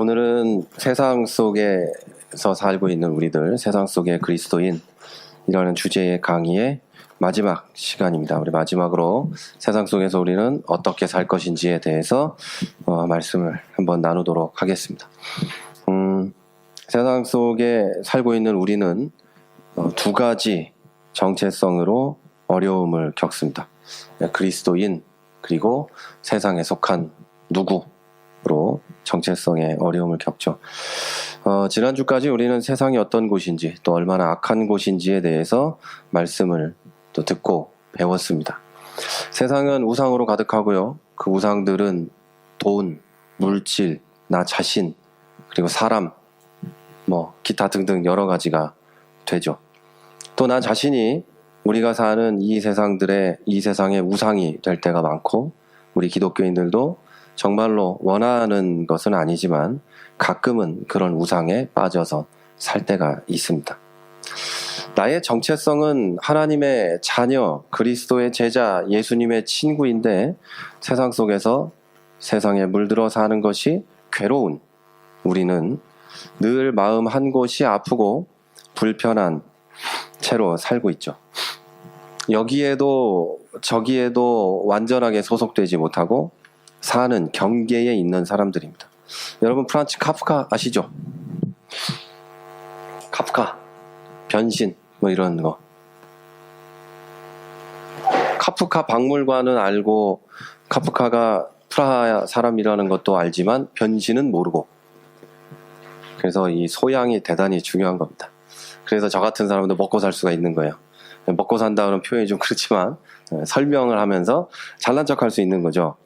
오늘은 세상 속에서 살고 있는 우리들, 세상 속의 그리스도인 이라는 주제의 강의의 마지막 시간입니다. 우리 마지막으로 세상 속에서 우리는 어떻게 살 것인지에 대해서 말씀을 한번 나누도록 하겠습니다. 세상 속에 살고 있는 우리는 두 가지 정체성으로 어려움을 겪습니다. 그리스도인 그리고 세상에 속한 누구로 정체성의 어려움을 겪죠. 지난주까지 우리는 세상이 어떤 곳인지 또 얼마나 악한 곳인지에 대해서 말씀을 또 듣고 배웠습니다. 세상은 우상으로 가득하고요. 그 우상들은 돈, 물질, 나 자신, 그리고 사람, 기타 등등 여러 가지가 되죠. 또 나 자신이 우리가 사는 이 세상의 우상이 될 때가 많고, 우리 기독교인들도 정말로 원하는 것은 아니지만 가끔은 그런 우상에 빠져서 살 때가 있습니다. 나의 정체성은 하나님의 자녀, 그리스도의 제자, 예수님의 친구인데 세상 속에서 세상에 물들어 사는 것이 괴로운 우리는 늘 마음 한 곳이 아프고 불편한 채로 살고 있죠. 여기에도 저기에도 완전하게 소속되지 못하고 사는 경계에 있는 사람들입니다. 여러분 프란츠 카프카 아시죠? 카프카, 변신 이런 거. 카프카 박물관은 알고 카프카가 프라하 사람이라는 것도 알지만 변신은 모르고, 그래서 이 소양이 대단히 중요한 겁니다. 그래서 저 같은 사람도 먹고 살 수가 있는 거예요. 먹고 산다는 표현이 좀 그렇지만 설명을 하면서 잘난 척할 수 있는 거죠.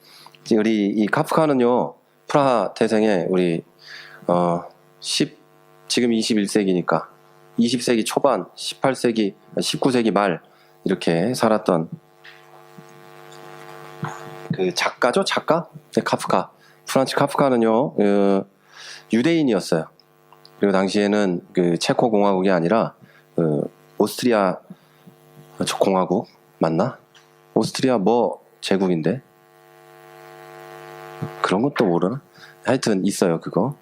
우리 이 카프카는요, 프라하 태생에 우리 지금 21세기니까 20세기 초반, 18세기, 19세기 말 이렇게 살았던 그 작가죠, 작가? 네, 카프카. 프란츠 카프카는요, 유대인이었어요. 그리고 당시에는 그 체코 공화국이 아니라 오스트리아 공화국 맞나? 오스트리아 제국인데 그런 것도 모르나? 하여튼 있어요, 그거.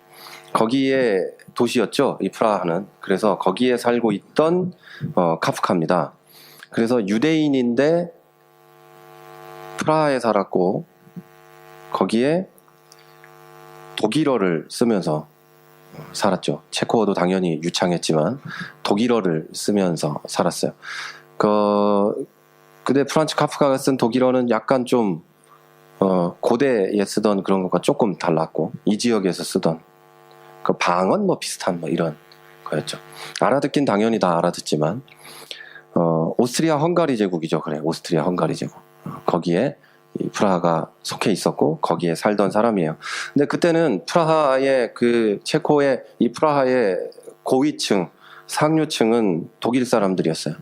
거기에 도시였죠, 이 프라하는. 그래서 거기에 살고 있던 카프카입니다. 그래서 유대인인데 프라하에 살았고 거기에 독일어를 쓰면서 살았죠. 체코어도 당연히 유창했지만 독일어를 쓰면서 살았어요. 근데 프란츠 카프카가 쓴 독일어는 약간 좀 고대에 쓰던 그런 것과 조금 달랐고, 이 지역에서 쓰던 그 방언 비슷한 이런 거였죠. 알아듣긴 당연히 다 알아듣지만 오스트리아 헝가리 제국이죠. 그래, 오스트리아 헝가리 제국. 거기에 이 프라하가 속해 있었고 거기에 살던 사람이에요. 근데 그때는 프라하의 체코의 이 프라하의 고위층, 상류층은 독일 사람들이었어요.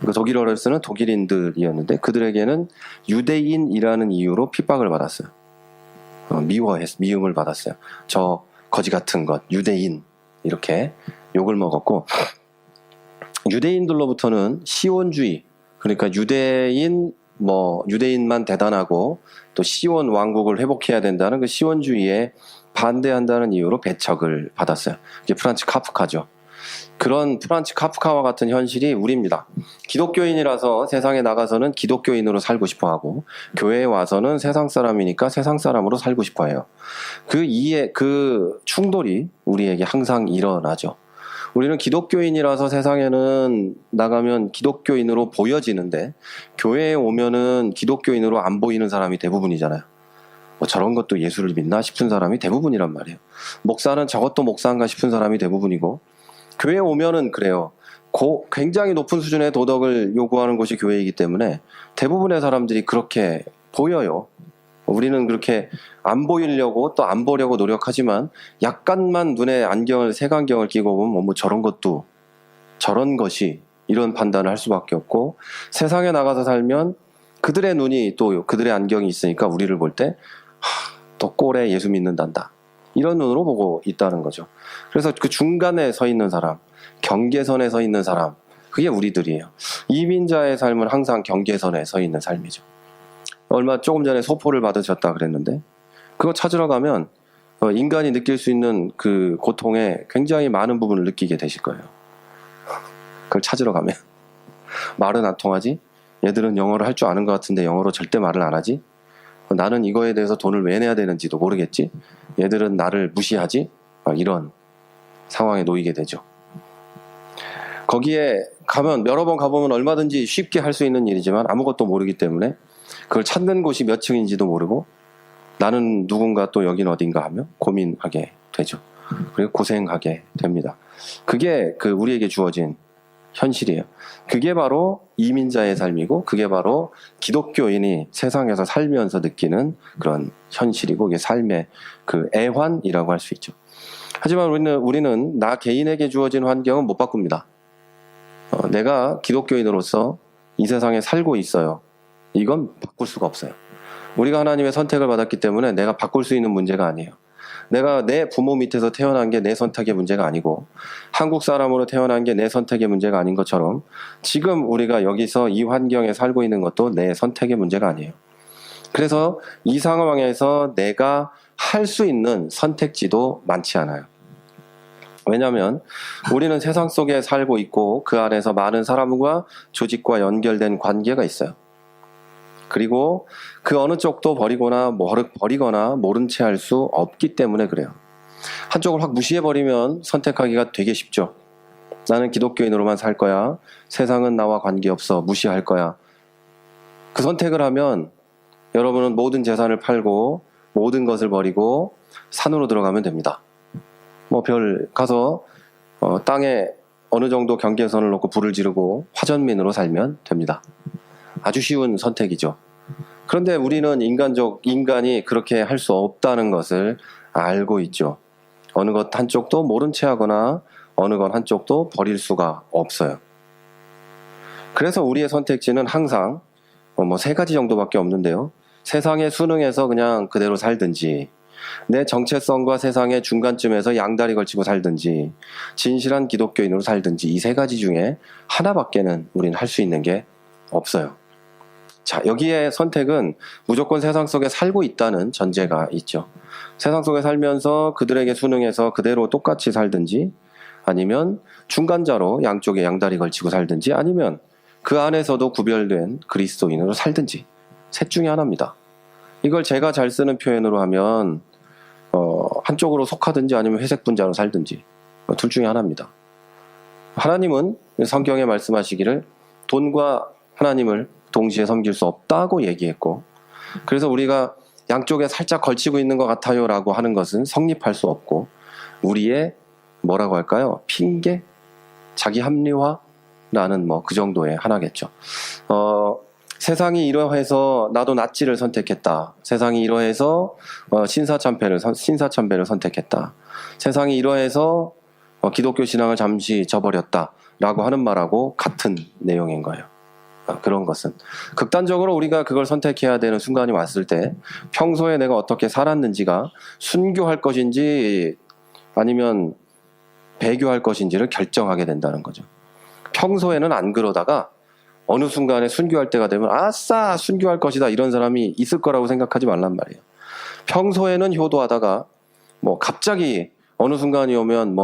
그 독일어를 쓰는 독일인들이었는데 그들에게는 유대인이라는 이유로 핍박을 받았어요. 미움을 받았어요. 저 거지 같은 것, 유대인, 이렇게 욕을 먹었고, 유대인들로부터는 시온주의, 그러니까 유대인만 대단하고 또 시온 왕국을 회복해야 된다는 그 시온주의에 반대한다는 이유로 배척을 받았어요. 이게 프란츠 카프카죠. 그런 프란츠 카프카와 같은 현실이 우리입니다. 기독교인이라서 세상에 나가서는 기독교인으로 살고 싶어하고, 교회에 와서는 세상 사람이니까 세상 사람으로 살고 싶어해요. 그 충돌이 우리에게 항상 일어나죠. 우리는 기독교인이라서 세상에는 나가면 기독교인으로 보여지는데 교회에 오면은 기독교인으로 안 보이는 사람이 대부분이잖아요. 저런 것도 예수를 믿나 싶은 사람이 대부분이란 말이에요. 목사는 저것도 목사인가 싶은 사람이 대부분이고, 교회에 오면은 그래요. 굉장히 높은 수준의 도덕을 요구하는 곳이 교회이기 때문에 대부분의 사람들이 그렇게 보여요. 우리는 그렇게 안 보이려고 또 안 보려고 노력하지만 약간만 눈에 색안경을 끼고 보면 저런 것이, 이런 판단을 할 수밖에 없고, 세상에 나가서 살면 그들의 눈이 또 그들의 안경이 있으니까 우리를 볼 때 또 꼴에 예수 믿는단다, 이런 눈으로 보고 있다는 거죠. 그래서 그 중간에 서 있는 사람, 경계선에 서 있는 사람, 그게 우리들이에요. 이민자의 삶은 항상 경계선에 서 있는 삶이죠. 조금 전에 소포를 받으셨다 그랬는데 그거 찾으러 가면 인간이 느낄 수 있는 그 고통에 굉장히 많은 부분을 느끼게 되실 거예요. 그걸 찾으러 가면. 말은 안 통하지? 얘들은 영어를 할 줄 아는 것 같은데 영어로 절대 말을 안 하지? 나는 이거에 대해서 돈을 왜 내야 되는지도 모르겠지? 얘들은 나를 무시하지? 이런 상황에 놓이게 되죠. 거기에 가면 여러 번 가보면 얼마든지 쉽게 할 수 있는 일이지만 아무것도 모르기 때문에 그걸 찾는 곳이 몇 층인지도 모르고 나는 누군가 또 여긴 어딘가 하며 고민하게 되죠. 그리고 고생하게 됩니다. 그게 우리에게 주어진 현실이에요. 그게 바로 이민자의 삶이고 그게 바로 기독교인이 세상에서 살면서 느끼는 그런 현실이고 이게 삶의 그 애환이라고 할 수 있죠. 하지만 우리는 나 개인에게 주어진 환경은 못 바꿉니다. 내가 기독교인으로서 이 세상에 살고 있어요. 이건 바꿀 수가 없어요. 우리가 하나님의 선택을 받았기 때문에 내가 바꿀 수 있는 문제가 아니에요. 내가 내 부모 밑에서 태어난 게 내 선택의 문제가 아니고 한국 사람으로 태어난 게 내 선택의 문제가 아닌 것처럼 지금 우리가 여기서 이 환경에 살고 있는 것도 내 선택의 문제가 아니에요. 그래서 이 상황에서 내가 할 수 있는 선택지도 많지 않아요. 왜냐하면 우리는 세상 속에 살고 있고 그 안에서 많은 사람과 조직과 연결된 관계가 있어요. 그리고 그 어느 쪽도 버리거나 모른 채 할 수 없기 때문에 그래요. 한쪽을 확 무시해버리면 선택하기가 되게 쉽죠. 나는 기독교인으로만 살 거야. 세상은 나와 관계없어. 무시할 거야. 그 선택을 하면 여러분은 모든 재산을 팔고 모든 것을 버리고 산으로 들어가면 됩니다. 가서 땅에 어느 정도 경계선을 놓고 불을 지르고 화전민으로 살면 됩니다. 아주 쉬운 선택이죠. 그런데 우리는 인간이 그렇게 할 수 없다는 것을 알고 있죠. 어느 것 한쪽도 모른 채 하거나 어느 것 한쪽도 버릴 수가 없어요. 그래서 우리의 선택지는 항상 3가지 정도밖에 없는데요. 세상에 순응해서 그냥 그대로 살든지 내 정체성과 세상의 중간쯤에서 양다리 걸치고 살든지 진실한 기독교인으로 살든지 이 3가지 중에 하나밖에는 우리는 할 수 있는 게 없어요. 자, 여기에 선택은 무조건 세상 속에 살고 있다는 전제가 있죠. 세상 속에 살면서 그들에게 순응해서 그대로 똑같이 살든지 아니면 중간자로 양쪽에 양다리 걸치고 살든지 아니면 그 안에서도 구별된 그리스도인으로 살든지 셋 중에 하나입니다. 이걸 제가 잘 쓰는 표현으로 하면 한쪽으로 속하든지 아니면 회색 분자로 살든지 둘 중에 하나입니다. 하나님은 성경에 말씀하시기를 돈과 하나님을 동시에 섬길 수 없다고 얘기했고 그래서 우리가 양쪽에 살짝 걸치고 있는 것 같아요 라고 하는 것은 성립할 수 없고 우리의 뭐라고 할까요? 핑계? 자기 합리화라는 그 정도의 하나겠죠. 세상이 이러해서 나도 낫지를 선택했다. 세상이 이러해서 신사참배를 선택했다. 세상이 이러해서 기독교 신앙을 잠시 저버렸다. 라고 하는 말하고 같은 내용인 거예요. 그런 것은 극단적으로 우리가 그걸 선택해야 되는 순간이 왔을 때 평소에 내가 어떻게 살았는지가 순교할 것인지 아니면 배교할 것인지를 결정하게 된다는 거죠. 평소에는 안 그러다가 어느 순간에 순교할 때가 되면 아싸 순교할 것이다 이런 사람이 있을 거라고 생각하지 말란 말이에요. 평소에는 효도하다가 갑자기 어느 순간이 오면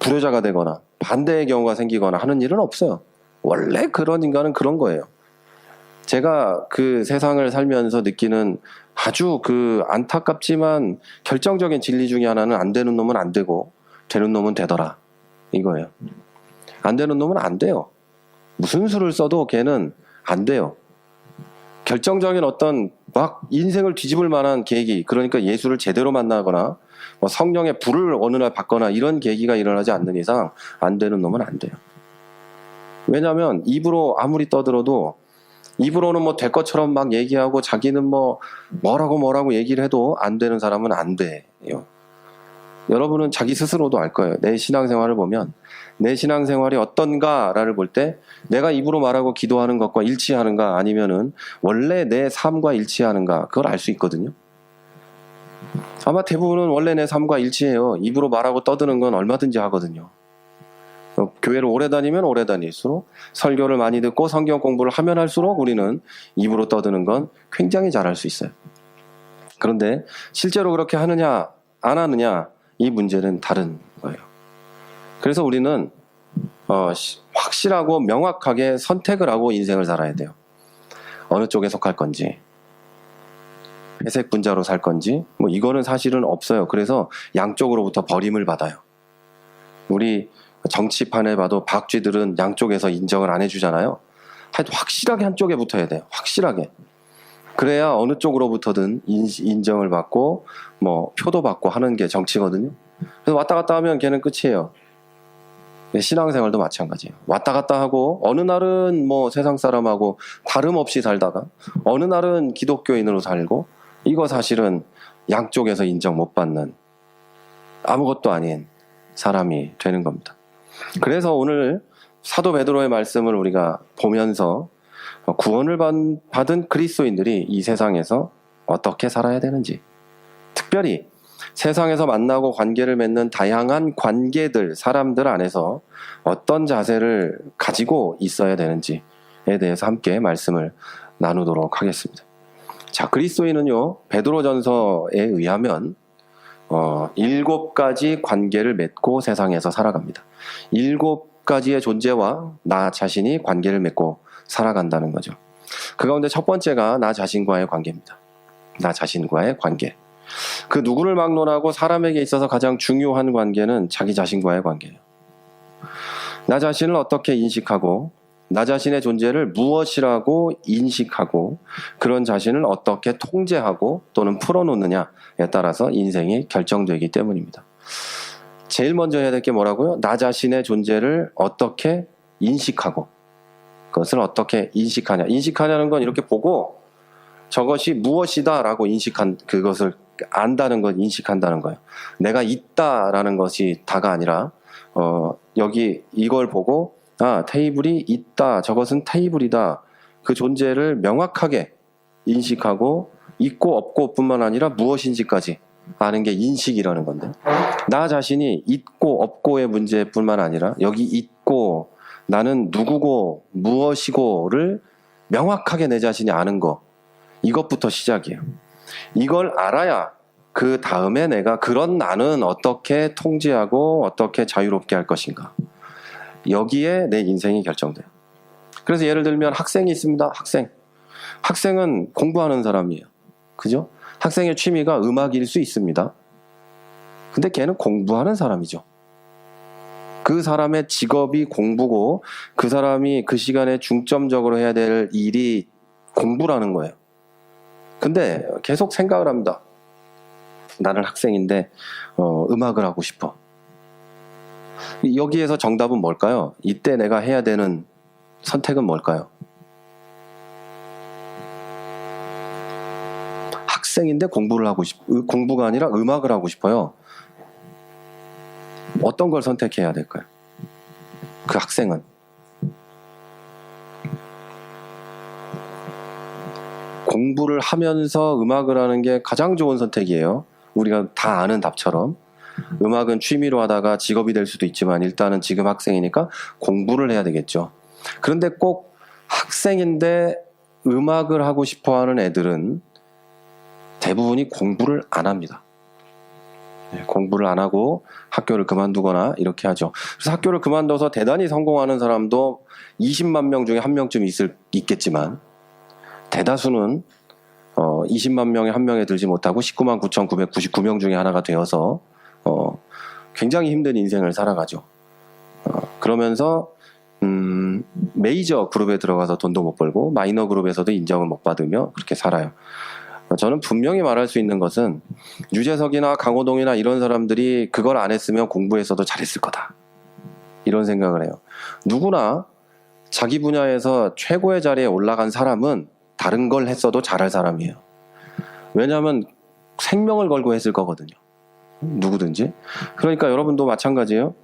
불효자가 되거나 반대의 경우가 생기거나 하는 일은 없어요. 원래 그런 인간은 그런 거예요. 제가 그 세상을 살면서 느끼는 아주 안타깝지만 결정적인 진리 중에 하나는 안 되는 놈은 안 되고 되는 놈은 되더라 이거예요. 안 되는 놈은 안 돼요. 무슨 수를 써도 걔는 안 돼요. 결정적인 어떤 인생을 뒤집을 만한 계기, 그러니까 예수를 제대로 만나거나 성령의 불을 어느 날 받거나 이런 계기가 일어나지 않는 이상 안 되는 놈은 안 돼요. 왜냐하면 입으로 아무리 떠들어도 입으로는 될 것처럼 막 얘기하고 자기는 뭐라고 얘기를 해도 안 되는 사람은 안 돼요. 여러분은 자기 스스로도 알 거예요. 내 신앙생활을 보면 내 신앙생활이 어떤가를 볼 때 내가 입으로 말하고 기도하는 것과 일치하는가 아니면은 원래 내 삶과 일치하는가 그걸 알 수 있거든요. 아마 대부분은 원래 내 삶과 일치해요. 입으로 말하고 떠드는 건 얼마든지 하거든요. 교회를 오래 다니면 오래 다닐수록 설교를 많이 듣고 성경 공부를 하면 할수록 우리는 입으로 떠드는 건 굉장히 잘할 수 있어요. 그런데 실제로 그렇게 하느냐 안 하느냐 이 문제는 다른 거예요. 그래서 우리는 확실하고 명확하게 선택을 하고 인생을 살아야 돼요. 어느 쪽에 속할 건지, 회색 분자로 살 건지, 뭐 이거는 사실은 없어요. 그래서 양쪽으로부터 버림을 받아요. 우리 정치판에 봐도 박쥐들은 양쪽에서 인정을 안 해주잖아요. 하여튼 확실하게 한쪽에 붙어야 돼요. 확실하게. 그래야 어느 쪽으로부터든 인정을 받고 뭐 표도 받고 하는 게 정치거든요. 그래서 왔다 갔다 하면 걔는 끝이에요. 신앙생활도 마찬가지예요. 왔다 갔다 하고 어느 날은 뭐 세상 사람하고 다름없이 살다가 어느 날은 기독교인으로 살고, 이거 사실은 양쪽에서 인정 못 받는 아무것도 아닌 사람이 되는 겁니다. 그래서 오늘 사도 베드로의 말씀을 우리가 보면서 구원을 받은 그리스도인들이 이 세상에서 어떻게 살아야 되는지, 특별히 세상에서 만나고 관계를 맺는 다양한 관계들, 사람들 안에서 어떤 자세를 가지고 있어야 되는지에 대해서 함께 말씀을 나누도록 하겠습니다. 자, 그리스도인은요, 베드로전서에 의하면 7가지 관계를 맺고 세상에서 살아갑니다. 7가지의 존재와 나 자신이 관계를 맺고 살아간다는 거죠. 그 가운데 첫 번째가 나 자신과의 관계입니다. 나 자신과의 관계. 그 누구를 막론하고 사람에게 있어서 가장 중요한 관계는 자기 자신과의 관계예요. 나 자신을 어떻게 인식하고, 나 자신의 존재를 무엇이라고 인식하고, 그런 자신을 어떻게 통제하고 또는 풀어놓느냐에 따라서 인생이 결정되기 때문입니다. 제일 먼저 해야 될 게 뭐라고요? 나 자신의 존재를 어떻게 인식하고, 그것을 어떻게 인식하냐. 인식하냐는 건 이렇게 보고 저것이 무엇이다 라고 그것을 안다는 것, 인식한다는 거예요. 내가 있다라는 것이 다가 아니라 여기 이걸 보고 테이블이 있다, 저것은 테이블이다, 그 존재를 명확하게 인식하고 있고 없고 뿐만 아니라 무엇인지까지 아는 게 인식이라는 건데, 나 자신이 있고 없고의 문제뿐만 아니라 여기 있고 나는 누구고 무엇이고를 명확하게 내 자신이 아는 거, 이것부터 시작이에요. 이걸 알아야 그 다음에 내가 그런 나는 어떻게 통제하고 어떻게 자유롭게 할 것인가, 여기에 내 인생이 결정돼요. 그래서 예를 들면 학생이 있습니다. 학생은 공부하는 사람이에요. 그죠? 학생의 취미가 음악일 수 있습니다. 근데 걔는 공부하는 사람이죠. 그 사람의 직업이 공부고 그 사람이 그 시간에 중점적으로 해야 될 일이 공부라는 거예요. 근데 계속 생각을 합니다. 나는 학생인데 음악을 하고 싶어. 여기에서 정답은 뭘까요? 이때 내가 해야 되는 선택은 뭘까요? 학생인데 공부가 아니라 음악을 하고 싶어요. 어떤 걸 선택해야 될까요? 그 학생은 공부를 하면서 음악을 하는 게 가장 좋은 선택이에요. 우리가 다 아는 답처럼 음악은 취미로 하다가 직업이 될 수도 있지만 일단은 지금 학생이니까 공부를 해야 되겠죠. 그런데 꼭 학생인데 음악을 하고 싶어 하는 애들은 대부분이 공부를 안 합니다. 공부를 안 하고 학교를 그만두거나 이렇게 하죠. 그래서 학교를 그만둬서 대단히 성공하는 사람도 20만 명 중에 한 명쯤 있겠지만, 대다수는 20만 명에 한 명에 들지 못하고 19만 9,999명 중에 하나가 되어서 굉장히 힘든 인생을 살아가죠. 그러면서 메이저 그룹에 들어가서 돈도 못 벌고 마이너 그룹에서도 인정을 못 받으며 그렇게 살아요. 저는 분명히 말할 수 있는 것은 유재석이나 강호동이나 이런 사람들이 그걸 안 했으면 공부에서도 잘했을 거다, 이런 생각을 해요. 누구나 자기 분야에서 최고의 자리에 올라간 사람은 다른 걸 했어도 잘할 사람이에요. 왜냐하면 생명을 걸고 했을 거거든요. 누구든지. 그러니까 여러분도 마찬가지예요.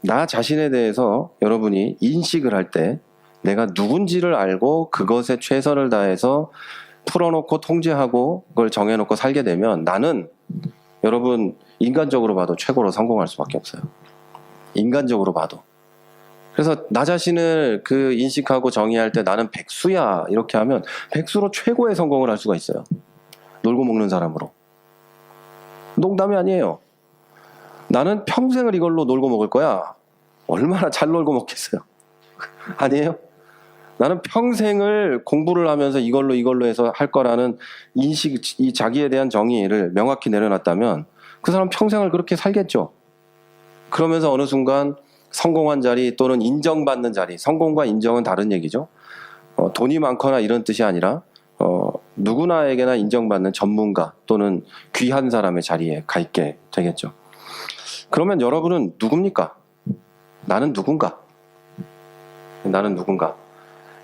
나 자신에 대해서 여러분이 인식을 할 때 내가 누군지를 알고 그것에 최선을 다해서 풀어놓고 통제하고 그걸 정해놓고 살게 되면 나는, 여러분 인간적으로 봐도 최고로 성공할 수밖에 없어요. 인간적으로 봐도. 그래서 나 자신을 그 인식하고 정의할 때 나는 백수야 이렇게 하면 백수로 최고의 성공을 할 수가 있어요. 놀고 먹는 사람으로. 농담이 아니에요. 나는 평생을 이걸로 놀고 먹을 거야. 얼마나 잘 놀고 먹겠어요. 아니에요? 나는 평생을 공부를 하면서 이걸로 해서 할 거라는 인식, 이 자기에 대한 정의를 명확히 내려놨다면 그 사람 평생을 그렇게 살겠죠. 그러면서 어느 순간 성공한 자리 또는 인정받는 자리, 성공과 인정은 다른 얘기죠. 돈이 많거나 이런 뜻이 아니라 누구나에게나 인정받는 전문가 또는 귀한 사람의 자리에 가 있게 되겠죠. 그러면 여러분은 누굽니까? 나는 누군가? 나는 누군가?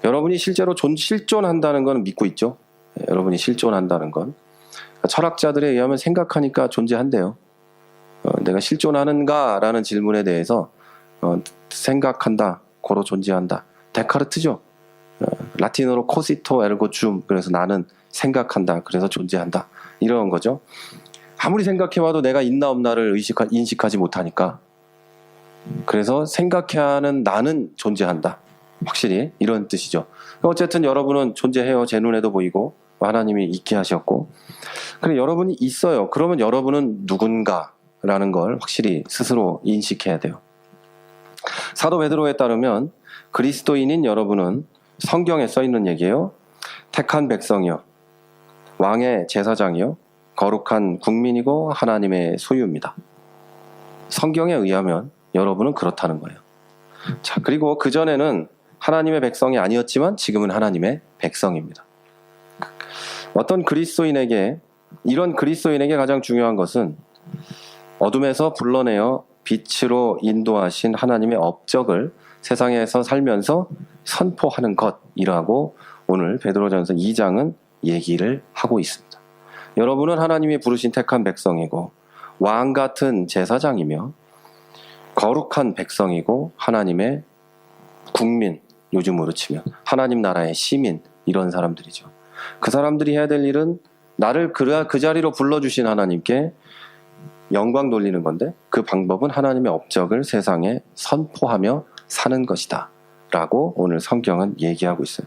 여러분이 실제로 실존한다는 건 믿고 있죠. 여러분이 실존한다는 건 철학자들에 의하면 생각하니까 존재한대요. 내가 실존하는가라는 질문에 대해서 생각한다, 고로 존재한다. 데카르트죠. 라틴어로 코시토 에르고 줌, 그래서 나는 생각한다, 그래서 존재한다, 이런 거죠. 아무리 생각해봐도 내가 있나 없나를 인식하지 못하니까, 그래서 생각해야 하는 나는 존재한다, 확실히 이런 뜻이죠. 어쨌든 여러분은 존재해요. 제 눈에도 보이고 하나님이 있게 하셨고, 그래 여러분이 있어요. 그러면 여러분은 누군가라는 걸 확실히 스스로 인식해야 돼요. 사도 베드로에 따르면 그리스도인인 여러분은 성경에 써 있는 얘기예요. 택한 백성이요, 왕의 제사장이요, 거룩한 국민이고 하나님의 소유입니다. 성경에 의하면 여러분은 그렇다는 거예요. 자, 그리고 그전에는 하나님의 백성이 아니었지만 지금은 하나님의 백성입니다. 어떤 그리스도인에게, 이런 그리스도인에게 가장 중요한 것은 어둠에서 불러내어 빛으로 인도하신 하나님의 업적을 세상에서 살면서 선포하는 것이라고 오늘 베드로전서 2장은 얘기를 하고 있습니다. 여러분은 하나님이 부르신 택한 백성이고 왕 같은 제사장이며 거룩한 백성이고 하나님의 국민, 요즘으로 치면 하나님 나라의 시민, 이런 사람들이죠. 그 사람들이 해야 될 일은 나를 그 자리로 불러주신 하나님께 영광 돌리는 건데, 그 방법은 하나님의 업적을 세상에 선포하며 사는 것이다 라고 오늘 성경은 얘기하고 있어요.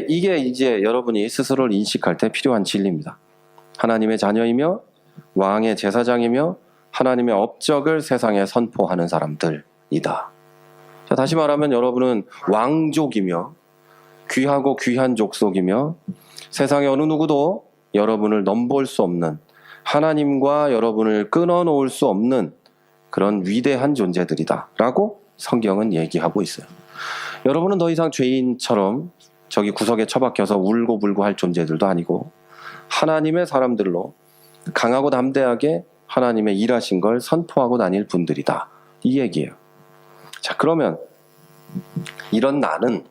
이게 이제 여러분이 스스로를 인식할 때 필요한 진리입니다. 하나님의 자녀이며 왕의 제사장이며 하나님의 업적을 세상에 선포하는 사람들이다. 자, 다시 말하면 여러분은 왕족이며 귀하고 귀한 족속이며 세상에 어느 누구도 여러분을 넘볼 수 없는, 하나님과 여러분을 끊어놓을 수 없는 그런 위대한 존재들이다 라고 성경은 얘기하고 있어요. 여러분은 더 이상 죄인처럼 저기 구석에 처박혀서 울고불고 할 존재들도 아니고 하나님의 사람들로 강하고 담대하게 하나님의 일하신 걸 선포하고 다닐 분들이다, 이 얘기예요. 자, 그러면 이런 나는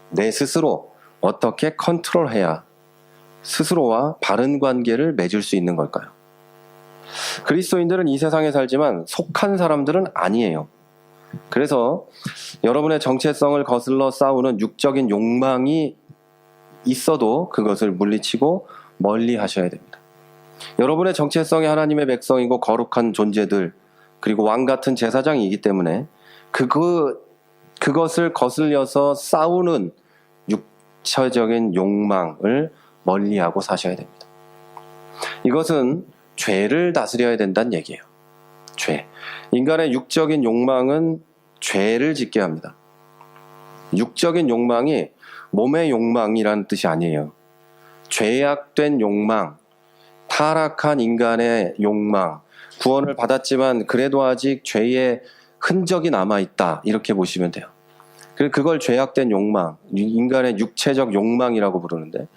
내 스스로 어떻게 컨트롤해야 스스로와 바른 관계를 맺을 수 있는 걸까요? 그리스도인들은 이 세상에 살지만 속한 사람들은 아니에요. 그래서 여러분의 정체성을 거슬러 싸우는 육적인 욕망이 있어도 그것을 물리치고 멀리 하셔야 됩니다. 여러분의 정체성이 하나님의 백성이고 거룩한 존재들, 그리고 왕 같은 제사장이기 때문에 그것을 거슬려서 싸우는 육체적인 욕망을 멀리하고 사셔야 됩니다. 이것은 죄를 다스려야 된다는 얘기예요. 죄. 인간의 육적인 욕망은 죄를 짓게 합니다. 육적인 욕망이 몸의 욕망이라는 뜻이 아니에요. 죄악된 욕망, 타락한 인간의 욕망, 구원을 받았지만 그래도 아직 죄의 흔적이 남아있다, 이렇게 보시면 돼요. 그걸 죄악된 욕망, 인간의 육체적 욕망이라고 부르는데,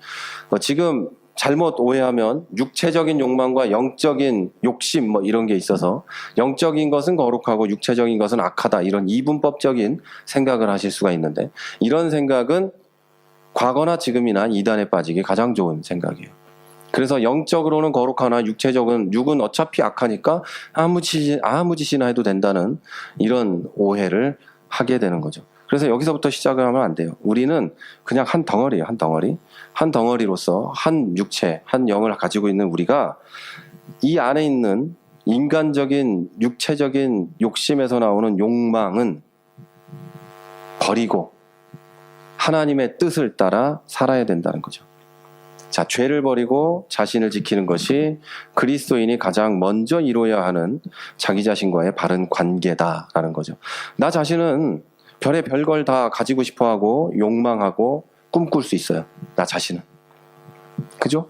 지금 잘못 오해하면 육체적인 욕망과 영적인 욕심 이런 게 있어서 영적인 것은 거룩하고 육체적인 것은 악하다, 이런 이분법적인 생각을 하실 수가 있는데, 이런 생각은 과거나 지금이나 이단에 빠지기 가장 좋은 생각이에요. 그래서 영적으로는 거룩하나 육은 어차피 악하니까 아무 짓이나 해도 된다는 이런 오해를 하게 되는 거죠. 그래서 여기서부터 시작을 하면 안 돼요. 우리는 그냥 한 덩어리예요. 한 덩어리. 한 덩어리로서 한 육체, 한 영을 가지고 있는 우리가 이 안에 있는 인간적인 육체적인 욕심에서 나오는 욕망은 버리고 하나님의 뜻을 따라 살아야 된다는 거죠. 자, 죄를 버리고 자신을 지키는 것이 그리스도인이 가장 먼저 이루어야 하는 자기 자신과의 바른 관계다라는 거죠. 나 자신은 별의 별걸 다 가지고 싶어하고 욕망하고 꿈꿀 수 있어요. 나 자신은. 그죠?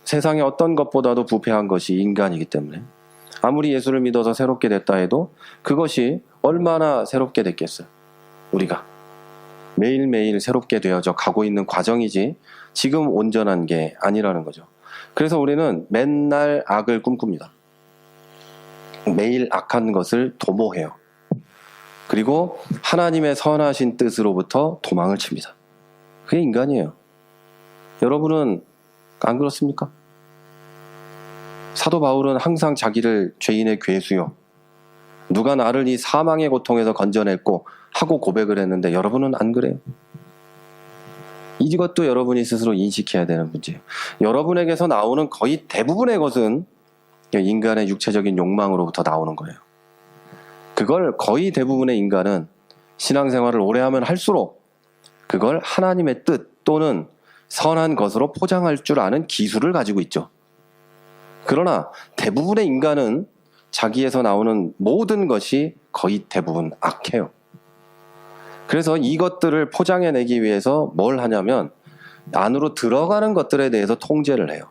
세상의 어떤 것보다도 부패한 것이 인간이기 때문에 아무리 예수를 믿어서 새롭게 됐다 해도 그것이 얼마나 새롭게 됐겠어요. 우리가 매일매일 새롭게 되어져 가고 있는 과정이지 지금 온전한 게 아니라는 거죠. 그래서 우리는 맨날 악을 꿈꿉니다. 매일 악한 것을 도모해요. 그리고 하나님의 선하신 뜻으로부터 도망을 칩니다. 그게 인간이에요. 여러분은 안 그렇습니까? 사도 바울은 항상 자기를 죄인의 괴수요, 누가 나를 이 사망의 고통에서 건져냈고 하고 고백을 했는데 여러분은 안 그래요? 이것도 여러분이 스스로 인식해야 되는 문제예요. 여러분에게서 나오는 거의 대부분의 것은 인간의 육체적인 욕망으로부터 나오는 거예요. 그걸 거의 대부분의 인간은 신앙생활을 오래 하면 할수록 그걸 하나님의 뜻 또는 선한 것으로 포장할 줄 아는 기술을 가지고 있죠. 그러나 대부분의 인간은 자기에서 나오는 모든 것이 거의 대부분 악해요. 그래서 이것들을 포장해내기 위해서 뭘 하냐면 안으로 들어가는 것들에 대해서 통제를 해요.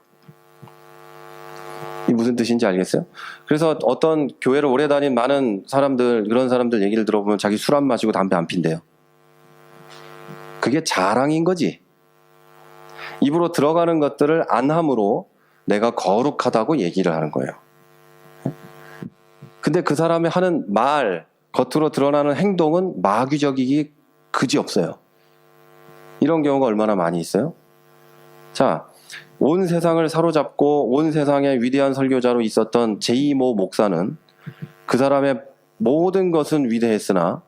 이 무슨 뜻인지 알겠어요? 그래서 어떤 교회를 오래 다닌 많은 사람들, 그런 사람들 얘기를 들어보면 자기 술 안 마시고 담배 안 핀대요. 그게 자랑인 거지. 입으로 들어가는 것들을 안 함으로 내가 거룩하다고 얘기를 하는 거예요. 근데 그 사람이 하는 말, 겉으로 드러나는 행동은 마귀적이기 그지없어요. 이런 경우가 얼마나 많이 있어요? 자, 온 세상을 사로잡고 온 세상의 위대한 설교자로 있었던 제이모 목사는 그 사람의 모든 것은 위대했으나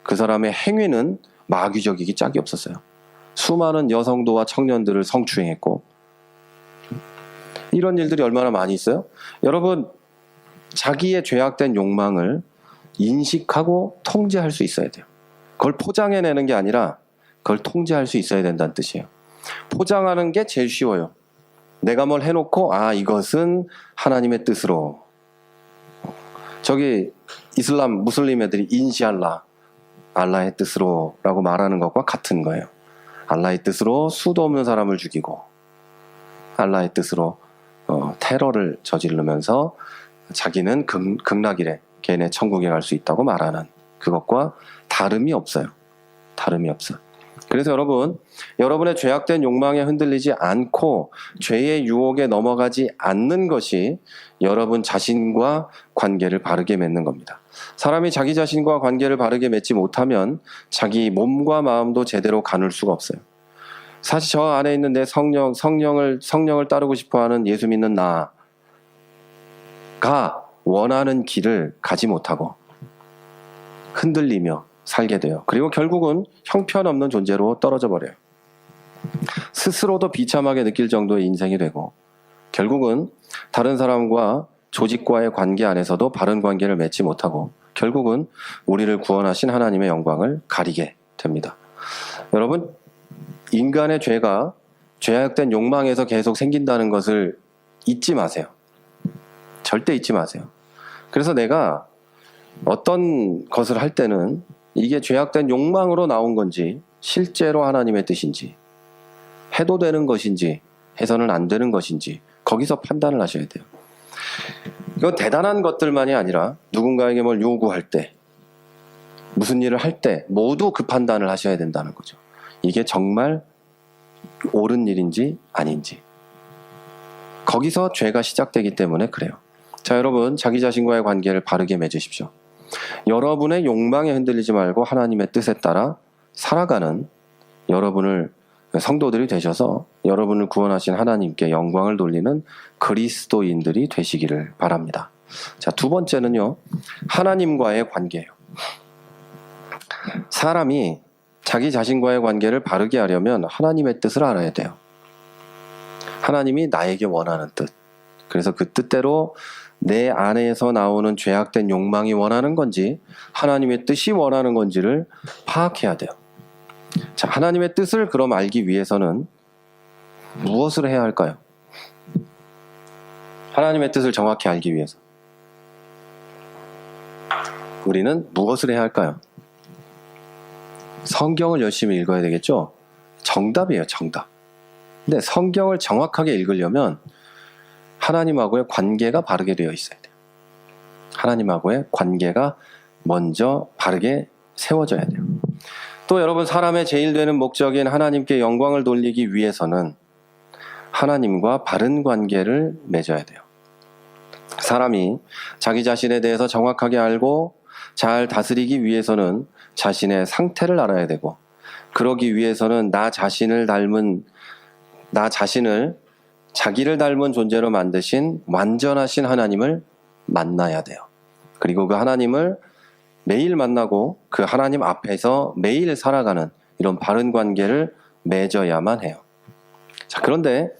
그 사람의 행위는 마귀적이기 짝이 없었어요. 수많은 여성도와 청년들을 성추행했고, 이런 일들이 얼마나 많이 있어요? 여러분, 자기의 죄악된 욕망을 인식하고 통제할 수 있어야 돼요. 그걸 포장해내는 게 아니라 그걸 통제할 수 있어야 된다는 뜻이에요. 포장하는 게 제일 쉬워요. 내가 뭘 해놓고 이것은 하나님의 뜻으로, 저기 이슬람 무슬림 애들이 인시알라, 알라의 뜻으로 라고 말하는 것과 같은 거예요. 알라의 뜻으로 수도 없는 사람을 죽이고 알라의 뜻으로 테러를 저지르면서 자기는 극락이래, 걔네 천국에 갈 수 있다고 말하는 그것과 다름이 없어요. 다름이 없어요. 그래서 여러분의 죄악된 욕망에 흔들리지 않고 죄의 유혹에 넘어가지 않는 것이 여러분 자신과 관계를 바르게 맺는 겁니다. 사람이 자기 자신과 관계를 바르게 맺지 못하면 자기 몸과 마음도 제대로 가눌 수가 없어요. 사실 저 안에 있는 내 성령을 따르고 싶어하는 예수 믿는 나가 원하는 길을 가지 못하고 흔들리며 살게 돼요. 그리고 결국은 형편없는 존재로 떨어져 버려요. 스스로도 비참하게 느낄 정도의 인생이 되고 결국은 다른 사람과 조직과의 관계 안에서도 바른 관계를 맺지 못하고 결국은 우리를 구원하신 하나님의 영광을 가리게 됩니다. 여러분, 인간의 죄가 죄악된 욕망에서 계속 생긴다는 것을 잊지 마세요. 절대 잊지 마세요. 그래서 내가 어떤 것을 할 때는 이게 죄악된 욕망으로 나온 건지 실제로 하나님의 뜻인지 해도 되는 것인지 해서는 안 되는 것인지 거기서 판단을 하셔야 돼요. 이건 대단한 것들만이 아니라 누군가에게 뭘 요구할 때, 무슨 일을 할 때 모두 그 판단을 하셔야 된다는 거죠. 이게 정말 옳은 일인지 아닌지. 거기서 죄가 시작되기 때문에 그래요. 자, 여러분, 자기 자신과의 관계를 바르게 맺으십시오. 여러분의 욕망에 흔들리지 말고 하나님의 뜻에 따라 살아가는 여러분을 성도들이 되셔서 여러분을 구원하신 하나님께 영광을 돌리는 그리스도인들이 되시기를 바랍니다. 자, 두 번째는요, 하나님과의 관계예요. 사람이 자기 자신과의 관계를 바르게 하려면 하나님의 뜻을 알아야 돼요. 하나님이 나에게 원하는 뜻. 그래서 그 뜻대로 내 안에서 나오는 죄악된 욕망이 원하는 건지 하나님의 뜻이 원하는 건지를 파악해야 돼요. 자, 하나님의 뜻을 그럼 알기 위해서는 무엇을 해야 할까요? 하나님의 뜻을 정확히 알기 위해서 우리는 무엇을 해야 할까요? 성경을 열심히 읽어야 되겠죠? 정답이에요, 정답. 근데 성경을 정확하게 읽으려면 하나님하고의 관계가 바르게 되어 있어야 돼요. 하나님하고의 관계가 먼저 바르게 세워져야 돼요. 또 여러분, 사람의 제일 되는 목적인 하나님께 영광을 돌리기 위해서는 하나님과 바른 관계를 맺어야 돼요. 사람이 자기 자신에 대해서 정확하게 알고 잘 다스리기 위해서는 자신의 상태를 알아야 되고, 그러기 위해서는 자기를 닮은 존재로 만드신 완전하신 하나님을 만나야 돼요. 그리고 그 하나님을 매일 만나고 그 하나님 앞에서 매일 살아가는 이런 바른 관계를 맺어야만 해요. 자, 그런데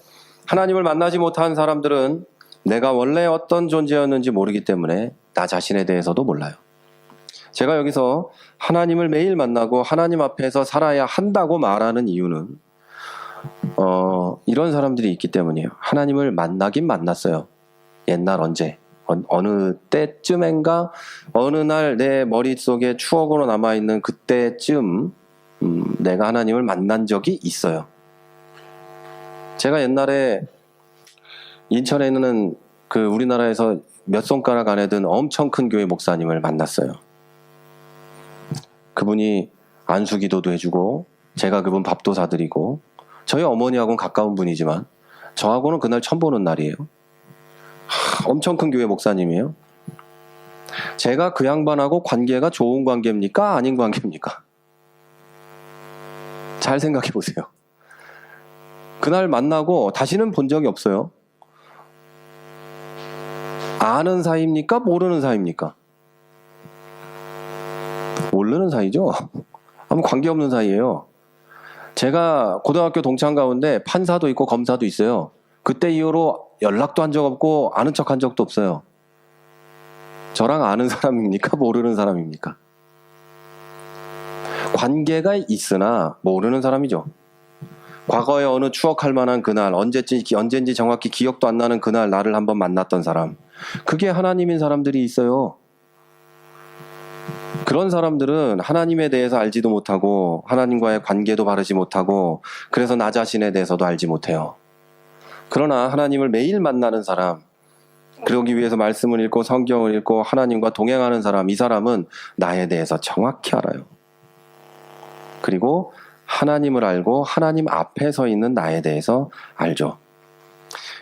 하나님을 만나지 못한 사람들은 내가 원래 어떤 존재였는지 모르기 때문에 나 자신에 대해서도 몰라요. 제가 여기서 하나님을 매일 만나고 하나님 앞에서 살아야 한다고 말하는 이유는 이런 사람들이 있기 때문이에요. 하나님을 만나긴 만났어요. 옛날 언제 어느 때쯤엔가 어느 날 내 머릿속에 추억으로 남아있는 그때쯤 내가 하나님을 만난 적이 있어요. 제가 옛날에 인천에 있는 그 우리나라에서 몇 손가락 안에 든 엄청 큰 교회 목사님을 만났어요. 그분이 안수기도도 해주고 제가 그분 밥도 사드리고, 저희 어머니하고는 가까운 분이지만 저하고는 그날 처음 보는 날이에요. 엄청 큰 교회 목사님이에요. 제가 그 양반하고 관계가 좋은 관계입니까? 아닌 관계입니까? 잘 생각해 보세요. 그날 만나고 다시는 본 적이 없어요. 아는 사이입니까? 모르는 사이입니까? 모르는 사이죠? 아무 관계없는 사이예요. 제가 고등학교 동창 가운데 판사도 있고 검사도 있어요. 그때 이후로 연락도 한 적 없고 아는 척 한 적도 없어요. 저랑 아는 사람입니까? 모르는 사람입니까? 관계가 있으나 모르는 사람이죠. 과거에 어느 추억할 만한 그날, 언젠지 정확히 기억도 안 나는 그날 나를 한번 만났던 사람, 그게 하나님인 사람들이 있어요. 그런 사람들은 하나님에 대해서 알지도 못하고 하나님과의 관계도 바르지 못하고, 그래서 나 자신에 대해서도 알지 못해요. 그러나 하나님을 매일 만나는 사람, 그러기 위해서 말씀을 읽고 성경을 읽고 하나님과 동행하는 사람, 이 사람은 나에 대해서 정확히 알아요. 그리고 하나님을 알고 하나님 앞에 서 있는 나에 대해서 알죠.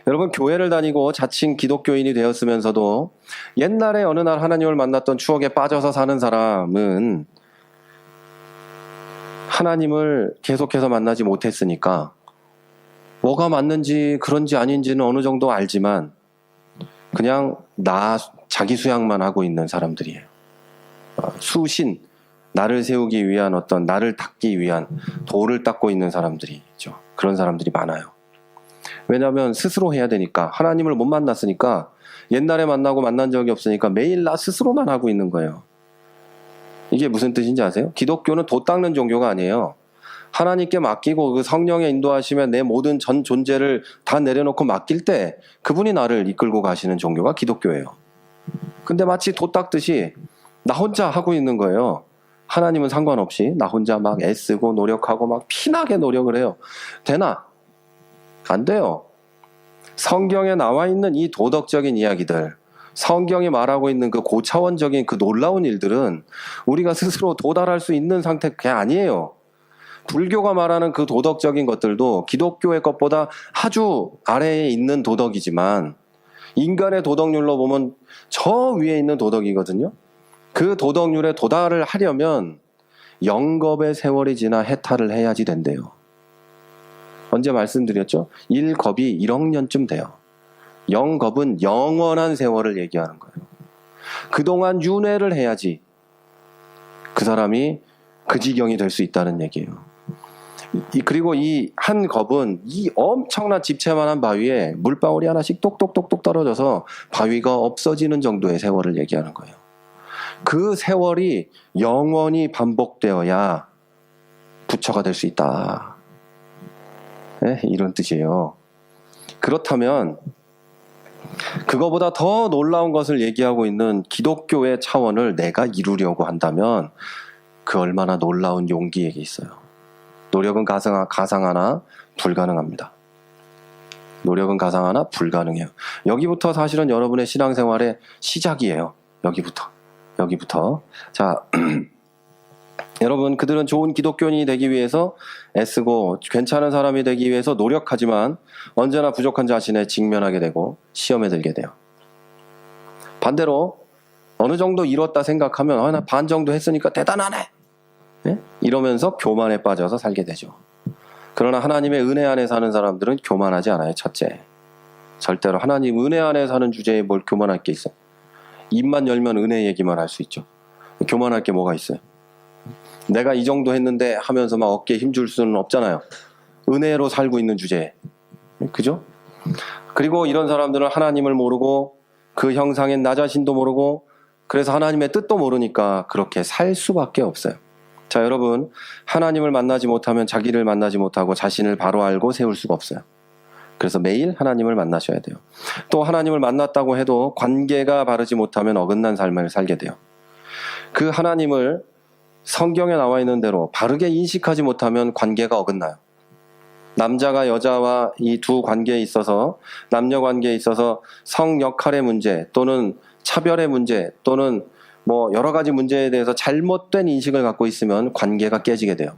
여러분, 교회를 다니고 자칭 기독교인이 되었으면서도 옛날에 어느 날 하나님을 만났던 추억에 빠져서 사는 사람은 하나님을 계속해서 만나지 못했으니까 뭐가 맞는지 그런지 아닌지는 어느 정도 알지만 그냥 자기 수양만 하고 있는 사람들이에요. 수신, 나를 세우기 위한 어떤 나를 닦기 위한 도를 닦고 있는 사람들이죠. 그런 사람들이 많아요. 왜냐하면 스스로 해야 되니까, 하나님을 못 만났으니까, 옛날에 만나고 만난 적이 없으니까 매일 나 스스로만 하고 있는 거예요. 이게 무슨 뜻인지 아세요? 기독교는 도 닦는 종교가 아니에요. 하나님께 맡기고 그 성령의 인도하시면 내 모든 전 존재를 다 내려놓고 맡길 때 그분이 나를 이끌고 가시는 종교가 기독교예요. 근데 마치 도 닦듯이 나 혼자 하고 있는 거예요. 하나님은 상관없이 나 혼자 막 애쓰고 노력하고 막 피나게 노력을 해요. 되나? 안 돼요. 성경에 나와 있는 이 도덕적인 이야기들, 성경이 말하고 있는 그 고차원적인 그 놀라운 일들은 우리가 스스로 도달할 수 있는 상태가 아니에요. 불교가 말하는 그 도덕적인 것들도 기독교의 것보다 아주 아래에 있는 도덕이지만, 인간의 도덕률로 보면 저 위에 있는 도덕이거든요. 그 도덕률에 도달을 하려면 영겁의 세월이 지나 해탈을 해야지 된대요. 언제 말씀드렸죠? 1겁이 1억 년쯤 돼요. 영겁은 영원한 세월을 얘기하는 거예요. 그동안 윤회를 해야지 그 사람이 그 지경이 될 수 있다는 얘기예요. 그리고 이 한 겁은 이 엄청난 집채만한 바위에 물방울이 하나씩 똑똑똑똑 떨어져서 바위가 없어지는 정도의 세월을 얘기하는 거예요. 그 세월이 영원히 반복되어야 부처가 될 수 있다. 네? 이런 뜻이에요. 그렇다면 그거보다 더 놀라운 것을 얘기하고 있는 기독교의 차원을 내가 이루려고 한다면 그 얼마나 놀라운 용기에게 있어요. 노력은 가상하나 불가능합니다. 노력은 가상하나 불가능해요. 여기부터 사실은 여러분의 신앙생활의 시작이에요. 여기부터. 자, 여러분, 그들은 좋은 기독교인이 되기 위해서 애쓰고 괜찮은 사람이 되기 위해서 노력하지만 언제나 부족한 자신에 직면하게 되고 시험에 들게 돼요. 반대로 어느 정도 이뤘다 생각하면 나 반 정도 했으니까 대단하네, 네? 이러면서 교만에 빠져서 살게 되죠. 그러나 하나님의 은혜 안에 사는 사람들은 교만하지 않아요. 첫째, 절대로 하나님 은혜 안에 사는 주제에 뭘 교만할 게 있어요. 입만 열면 은혜 얘기만 할 수 있죠. 교만할 게 뭐가 있어요. 내가 이 정도 했는데 하면서 막 어깨에 힘줄 수는 없잖아요. 은혜로 살고 있는 주제에. 그죠? 그리고 이런 사람들은 하나님을 모르고 그 형상인 나 자신도 모르고 그래서 하나님의 뜻도 모르니까 그렇게 살 수밖에 없어요. 자, 여러분, 하나님을 만나지 못하면 자기를 만나지 못하고 자신을 바로 알고 세울 수가 없어요. 그래서 매일 하나님을 만나셔야 돼요. 또 하나님을 만났다고 해도 관계가 바르지 못하면 어긋난 삶을 살게 돼요. 그 하나님을 성경에 나와 있는 대로 바르게 인식하지 못하면 관계가 어긋나요. 남자가 여자와 이 두 관계에 있어서, 남녀 관계에 있어서 성 역할의 문제 또는 차별의 문제 또는 뭐 여러 가지 문제에 대해서 잘못된 인식을 갖고 있으면 관계가 깨지게 돼요.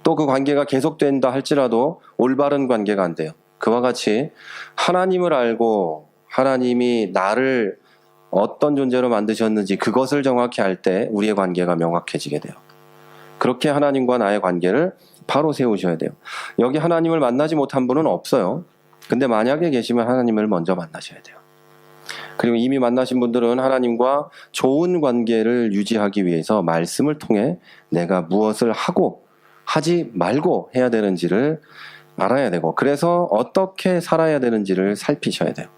또 그 관계가 계속된다 할지라도 올바른 관계가 안 돼요. 그와 같이 하나님을 알고 하나님이 나를 어떤 존재로 만드셨는지 그것을 정확히 알 때 우리의 관계가 명확해지게 돼요. 그렇게 하나님과 나의 관계를 바로 세우셔야 돼요. 여기 하나님을 만나지 못한 분은 없어요. 근데 만약에 계시면 하나님을 먼저 만나셔야 돼요. 그리고 이미 만나신 분들은 하나님과 좋은 관계를 유지하기 위해서 말씀을 통해 내가 무엇을 하고 하지 말고 해야 되는지를 알아야 되고, 그래서 어떻게 살아야 되는지를 살피셔야 돼요.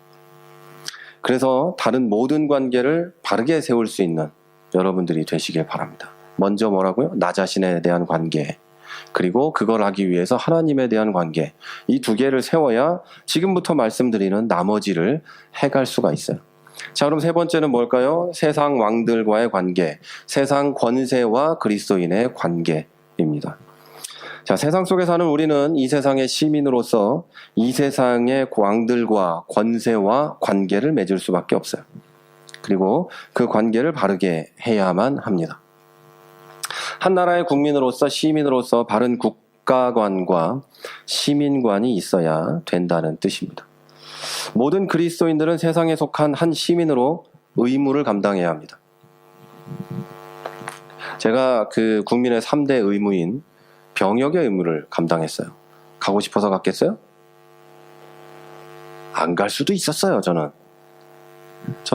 그래서 다른 모든 관계를 바르게 세울 수 있는 여러분들이 되시길 바랍니다. 먼저 뭐라고요? 나 자신에 대한 관계, 그리고 그걸 하기 위해서 하나님에 대한 관계, 이 두 개를 세워야 지금부터 말씀드리는 나머지를 해갈 수가 있어요. 자, 그럼 세 번째는 뭘까요? 세상 왕들과의 관계, 세상 권세와 그리스도인의 관계입니다. 자, 세상 속에 사는 우리는 이 세상의 시민으로서 이 세상의 왕들과 권세와 관계를 맺을 수밖에 없어요. 그리고 그 관계를 바르게 해야만 합니다. 한 나라의 국민으로서, 시민으로서 바른 국가관과 시민관이 있어야 된다는 뜻입니다. 모든 그리스도인들은 세상에 속한 한 시민으로 의무를 감당해야 합니다. 제가 그 국민의 3대 의무인 병역의 의무를 감당했어요. 가고 싶어서 갔겠어요? 안 갈 수도 있었어요. 저는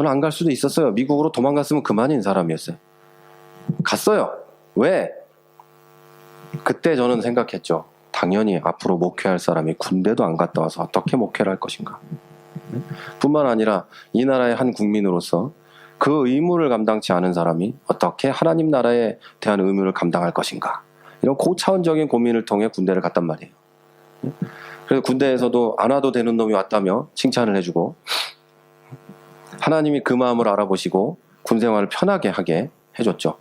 안 갈 수도 있었어요. 미국으로 도망갔으면 그만인 사람이었어요. 갔어요. 왜? 그때 저는 생각했죠. 당연히 앞으로 목회할 사람이 군대도 안 갔다 와서 어떻게 목회를 할 것인가. 뿐만 아니라 이 나라의 한 국민으로서 그 의무를 감당치 않은 사람이 어떻게 하나님 나라에 대한 의무를 감당할 것인가. 이런 고차원적인 고민을 통해 군대를 갔단 말이에요. 그래서 군대에서도 안 와도 되는 놈이 왔다며 칭찬을 해주고, 하나님이 그 마음을 알아보시고 군생활을 편하게 하게 해줬죠.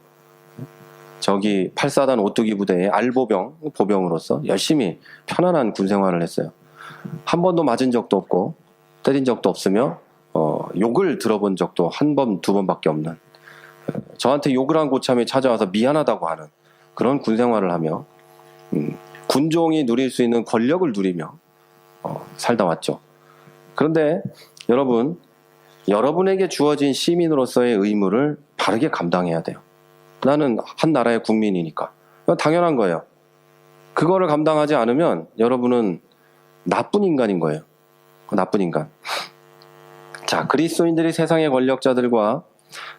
저기 8사단 오뚜기 부대의 보병으로서 열심히 편안한 군생활을 했어요. 한 번도 맞은 적도 없고 때린 적도 없으며 욕을 들어본 적도 한 번, 두 번밖에 없는, 저한테 욕을 한 고참이 찾아와서 미안하다고 하는 그런 군생활을 하며 군종이 누릴 수 있는 권력을 누리며 살다 왔죠. 그런데 여러분에게 주어진 시민으로서의 의무를 바르게 감당해야 돼요. 나는 한 나라의 국민이니까. 당연한 거예요. 그거를 감당하지 않으면 여러분은 나쁜 인간인 거예요. 나쁜 인간. 자, 그리스도인들이 세상의 권력자들과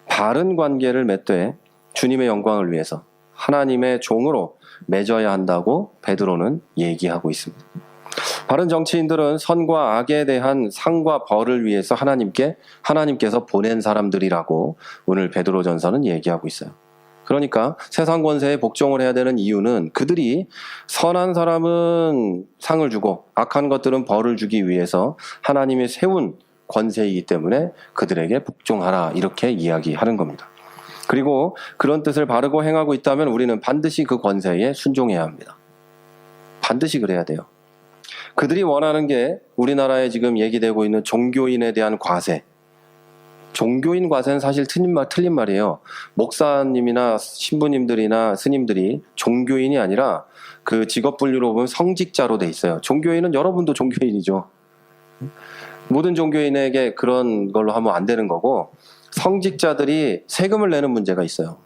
바른 관계를 맺되 주님의 영광을 위해서 하나님의 종으로 맺어야 한다고 베드로는 얘기하고 있습니다. 바른 정치인들은 선과 악에 대한 상과 벌을 위해서 하나님께서 보낸 사람들이라고 오늘 베드로전서는 얘기하고 있어요. 그러니까 세상 권세에 복종을 해야 되는 이유는 그들이 선한 사람은 상을 주고 악한 것들은 벌을 주기 위해서 하나님이 세운 권세이기 때문에 그들에게 복종하라, 이렇게 이야기하는 겁니다. 그리고 그런 뜻을 바르고 행하고 있다면 우리는 반드시 그 권세에 순종해야 합니다. 반드시 그래야 돼요. 그들이 원하는 게 우리나라에 지금 얘기되고 있는 종교인에 대한 과세. 종교인 과세는 사실 틀린 말이에요. 목사님이나 신부님들이나 스님들이 종교인이 아니라 그 직업 분류로 보면 성직자로 돼 있어요. 종교인은 여러분도 종교인이죠. 모든 종교인에게 그런 걸로 하면 안 되는 거고, 성직자들이 세금을 내는 문제가 있어요.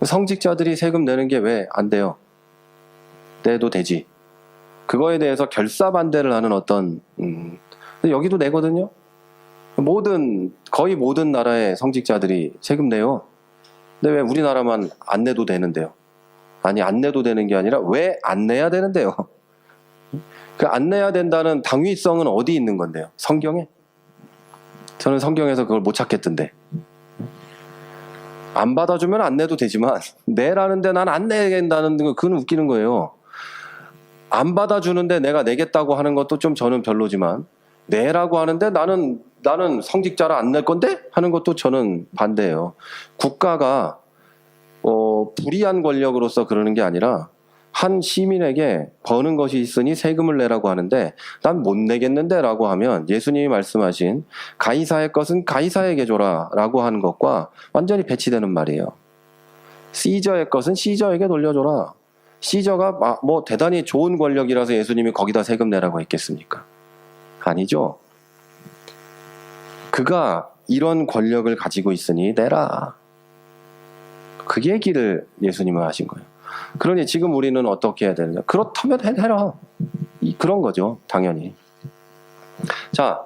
성직자들이 세금 내는 게 왜 안 돼요? 내도 되지. 그거에 대해서 결사반대를 하는 어떤 근데 여기도 내거든요. 거의 모든 나라의 성직자들이 세금 내요. 근데 왜 우리나라만 안 내도 되는데요? 아니, 안 내도 되는 게 아니라 왜 안 내야 되는데요? 그 안 내야 된다는 당위성은 어디 있는 건데요? 성경에? 저는 성경에서 그걸 못 찾겠던데. 안 받아주면 안 내도 되지만 내라는데 난 안 내야 된다는 거, 그건 웃기는 거예요. 안 받아주는데 내가 내겠다고 하는 것도 좀 저는 별로지만, 내라고 하는데 나는 성직자라 안 낼 건데? 하는 것도 저는 반대예요. 국가가 불이한 권력으로서 그러는 게 아니라 한 시민에게 버는 것이 있으니 세금을 내라고 하는데 난 못 내겠는데 라고 하면 예수님이 말씀하신 가이사의 것은 가이사에게 줘라 라고 하는 것과 완전히 배치되는 말이에요. 시저의 것은 시저에게 돌려줘라. 시저가 뭐 대단히 좋은 권력이라서 예수님이 거기다 세금 내라고 했겠습니까? 아니죠. 그가 이런 권력을 가지고 있으니 내라. 그 얘기를 예수님은 하신 거예요. 그러니 지금 우리는 어떻게 해야 되느냐? 그렇다면 해라. 그런 거죠, 당연히. 자,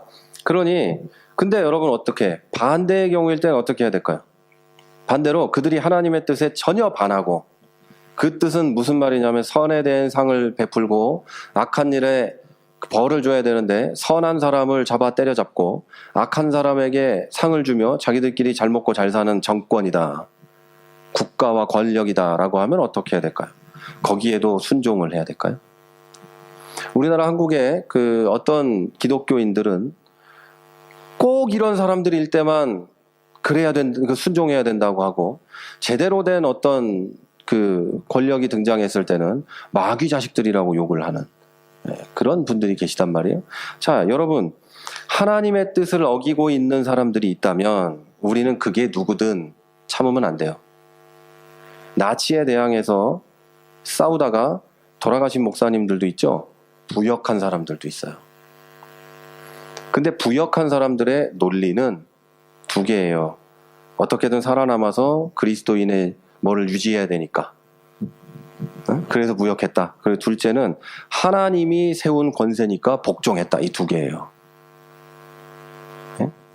그러니 근데 여러분 어떻게, 반대의 경우일 때는 어떻게 해야 될까요? 반대로 그들이 하나님의 뜻에 전혀 반하고, 그 뜻은 무슨 말이냐면 선에 대한 상을 베풀고 악한 일에 벌을 줘야 되는데 선한 사람을 잡아 때려잡고 악한 사람에게 상을 주며 자기들끼리 잘 먹고 잘 사는 정권이다, 국가와 권력이다 라고 하면 어떻게 해야 될까요? 거기에도 순종을 해야 될까요? 우리나라 한국의 그 어떤 기독교인들은 꼭 이런 사람들일 때만 순종해야 된다고 하고, 제대로 된 어떤 그 권력이 등장했을 때는 마귀 자식들이라고 욕을 하는 그런 분들이 계시단 말이에요. 자, 여러분, 하나님의 뜻을 어기고 있는 사람들이 있다면 우리는 그게 누구든 참으면 안 돼요. 나치에 대항해서 싸우다가 돌아가신 목사님들도 있죠. 부역한 사람들도 있어요. 근데 부역한 사람들의 논리는 두 개예요. 어떻게든 살아남아서 그리스도인의 뭐를 유지해야 되니까. 그래서 무역했다. 그리고 둘째는 하나님이 세운 권세니까 복종했다. 이 두 개예요.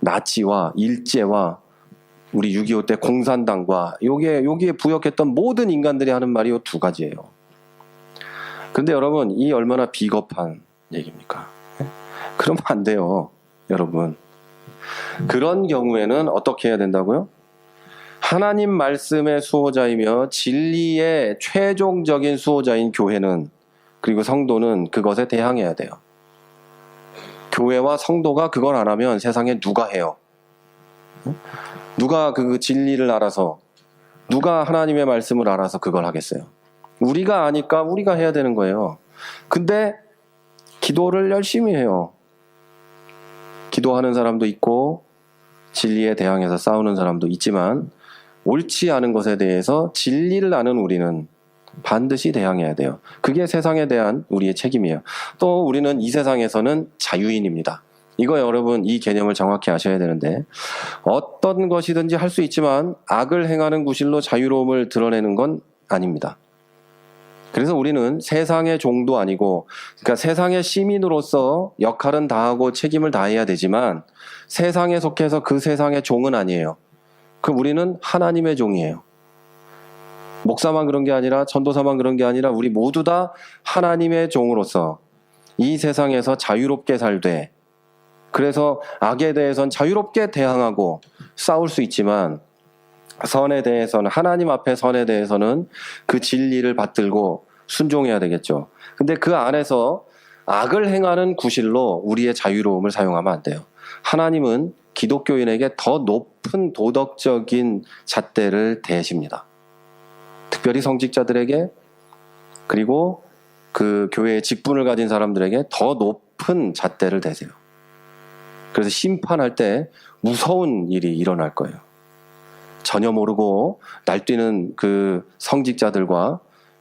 나치와 일제와 우리 6.25 때 공산당과 여기에 부역했던 모든 인간들이 하는 말이 이 두 가지예요. 근데 여러분, 이 얼마나 비겁한 얘기입니까? 그러면 안 돼요, 여러분. 그런 경우에는 어떻게 해야 된다고요? 하나님 말씀의 수호자이며 진리의 최종적인 수호자인 교회는, 그리고 성도는 그것에 대항해야 돼요. 교회와 성도가 그걸 안 하면 세상에 누가 해요? 누가 그 진리를 알아서, 누가 하나님의 말씀을 알아서 그걸 하겠어요? 우리가 아니까 우리가 해야 되는 거예요. 근데 기도를 열심히 해요. 기도하는 사람도 있고 진리에 대항해서 싸우는 사람도 있지만, 옳지 않은 것에 대해서 진리를 아는 우리는 반드시 대항해야 돼요. 그게 세상에 대한 우리의 책임이에요. 또 우리는 이 세상에서는 자유인입니다. 이거 여러분, 이 개념을 정확히 아셔야 되는데, 어떤 것이든지 할 수 있지만 악을 행하는 구실로 자유로움을 드러내는 건 아닙니다. 그래서 우리는 세상의 종도 아니고, 그러니까 세상의 시민으로서 역할은 다하고 책임을 다해야 되지만 세상에 속해서 그 세상의 종은 아니에요. 우리는 하나님의 종이에요. 목사만 그런 게 아니라, 전도사만 그런 게 아니라 우리 모두 다 하나님의 종으로서 이 세상에서 자유롭게 살되, 그래서 악에 대해서는 자유롭게 대항하고 싸울 수 있지만 선에 대해서는, 하나님 앞에 선에 대해서는 그 진리를 받들고 순종해야 되겠죠. 근데 그 안에서 악을 행하는 구실로 우리의 자유로움을 사용하면 안 돼요. 하나님은 기독교인에게 더 높은 도덕적인 잣대를 대십니다. 특별히 성직자들에게, 그리고 그 교회의 직분을 가진 사람들에게 더 높은 잣대를 대세요. 그래서 심판할 때 무서운 일이 일어날 거예요. 전혀 모르고 날뛰는 그 성직자들과,